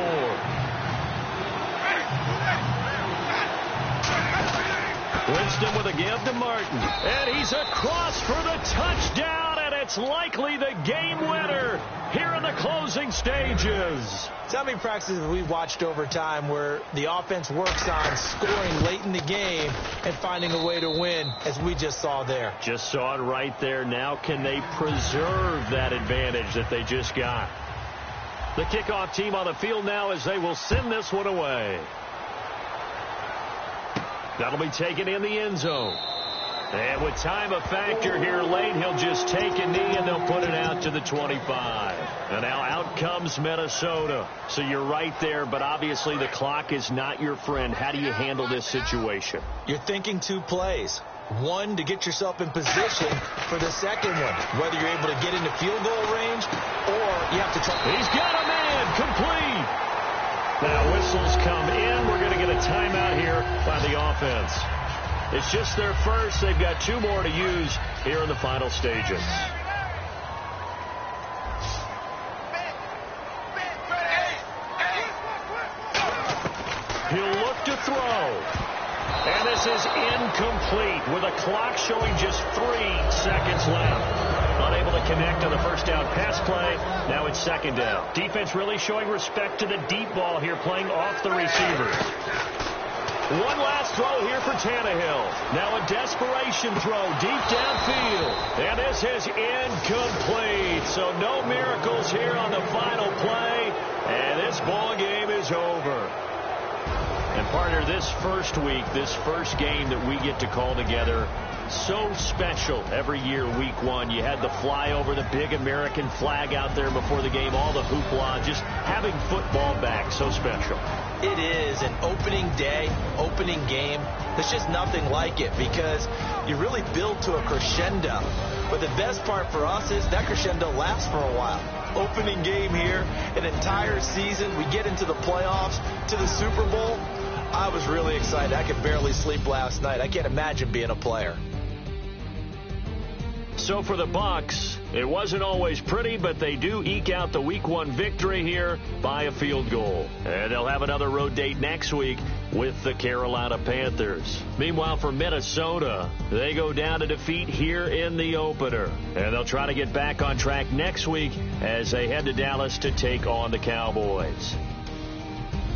Winston with a give to Martin. And he's across for the touchdown, and it's likely the game winner here in the closing stages. So how many practices have we watched over time where the offense works on scoring late in the game and finding a way to win, as we just saw there? Just saw it right there. Now can they preserve that advantage that they just got? The kickoff team on the field now as they will send this one away. That'll be taken in the end zone. And with time a factor here late, he'll just take a knee and they'll put it out to the 25. And now out comes Minnesota. So you're right there, but obviously the clock is not your friend. How do you handle this situation? You're thinking 2 plays. One, to get yourself in position for the second one, whether you're able to get into field goal range or you have to try. He's got a man complete. Now whistles come in. We're going to get a timeout here by the offense. It's just their first. They've got 2 more to use here in the final stages. He'll look to throw. And this is incomplete with a clock showing just 3 seconds left. Unable to connect on the first down pass play. Now it's 2nd down. Defense really showing respect to the deep ball here, playing off the receivers. One last throw here for Tannehill. Now a desperation throw deep downfield. And this is incomplete. So no miracles here on the final play. And this ball game is over. And partner, this first week, this first game that we get to call together, so special every year, week 1. You had the flyover, the big American flag out there before the game, all the hoopla, just having football back, so special. It is an opening day, opening game. There's just nothing like it because you really build to a crescendo. But the best part for us is that crescendo lasts for a while. Opening game here, an entire season. We get into the playoffs, to the Super Bowl. I was really excited. I could barely sleep last night. I can't imagine being a player. So for the Bucs, it wasn't always pretty, but they do eke out the Week 1 victory here by a field goal. And they'll have another road date next week with the Carolina Panthers. Meanwhile, for Minnesota, they go down to defeat here in the opener. And they'll try to get back on track next week as they head to Dallas to take on the Cowboys.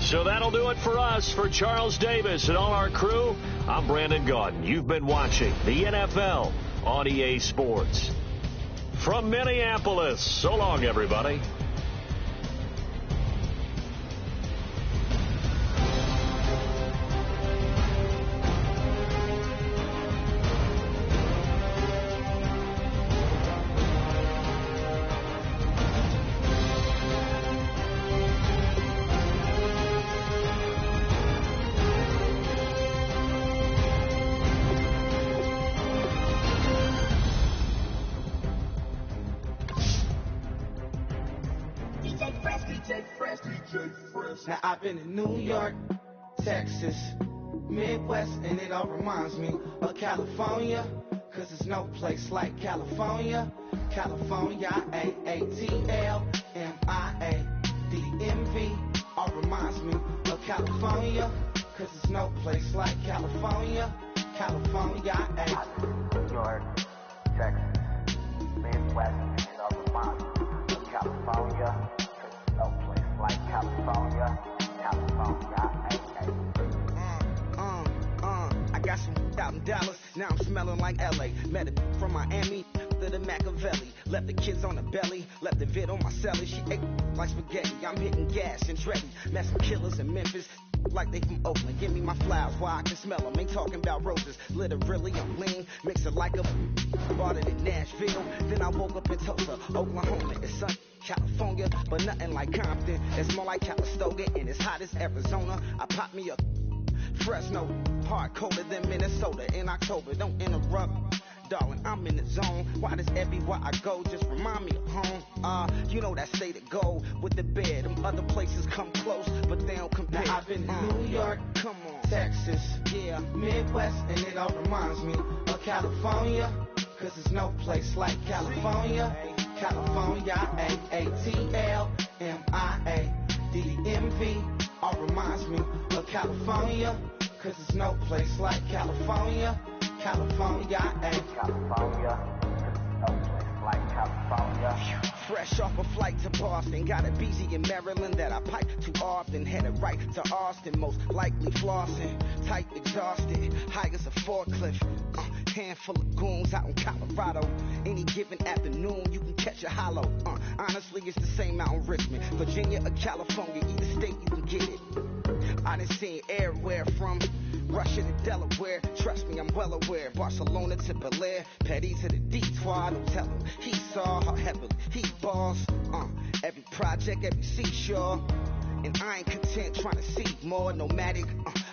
So that'll do it for us. For Charles Davis and all our crew, I'm Brandon Gaudin. You've been watching the NFL on EA Sports. From Minneapolis, so long, everybody. O's. Now I've been in New York, Texas, Midwest, and it all reminds me of California, cause there's no place like California. California, A-A-T-L-M-I-A-D-M-V, all reminds me of California, cause there's no place like California. California, New York, Texas, Midwest, and it all reminds me of California, cause there's no place like California. California, I got some out in Dallas, now I'm smelling like LA. Met a from Miami to the Machiavelli. Left the kids on the belly, left the vid on my celly. She ate like spaghetti, I'm hitting gas and Dreddy. Met some killers in Memphis, like they from Oakland. Give me my flowers while I can smell them. Ain't talking about roses, literally I'm lean. Mix it like a bought it in Nashville. Then I woke up in Tulsa, Oklahoma. It's sunny, California, but nothing like Compton. It's more like Calistoga, and it's hot as Arizona. I pop me a Fresno, hard colder than Minnesota in October. Don't interrupt, darling, I'm in the zone. Why does everywhere I go just remind me of home? You know that state of gold with the bed. Them other places come close, but they don't compare. Now I've been to New York, come on, Texas, yeah, Midwest, and it all reminds me of California, cause there's no place like California. California, A-A-T-L-M-I-A-D-M-V, all reminds me of California, cause there's no place like California. California, California, no place like California. Fresh off a flight to Boston, got a BZ in Maryland that I pipe too often. Headed right to Austin, most likely flossing. Tight, exhausted, high as a forklift. Handful of goons out in Colorado. Any given afternoon, you can catch a hollow. Honestly, it's the same out in Richmond, Virginia or California. Either state, you can get it. I done seen everywhere from Russia to Delaware. Trust me, I'm well aware. Barcelona to Bel Air, Petty to the detour. Don't tell him he saw how heavily he balls. Every project, every seashore. And I ain't content trying to see more nomadic.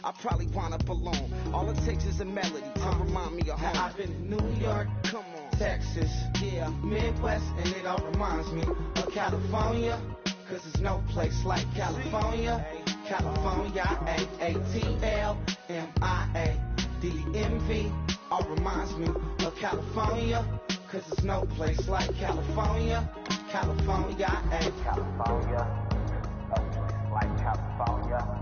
I probably wanna belong. All it takes is a melody to remind me of home. Now I've been to New York, come on, Texas, yeah, Midwest, and it all reminds me of California, cause there's no place like California. California, A-A-T-L-M-I-A-D-M-V, all reminds me of California, cause there's no place like California. California, California, no place like California.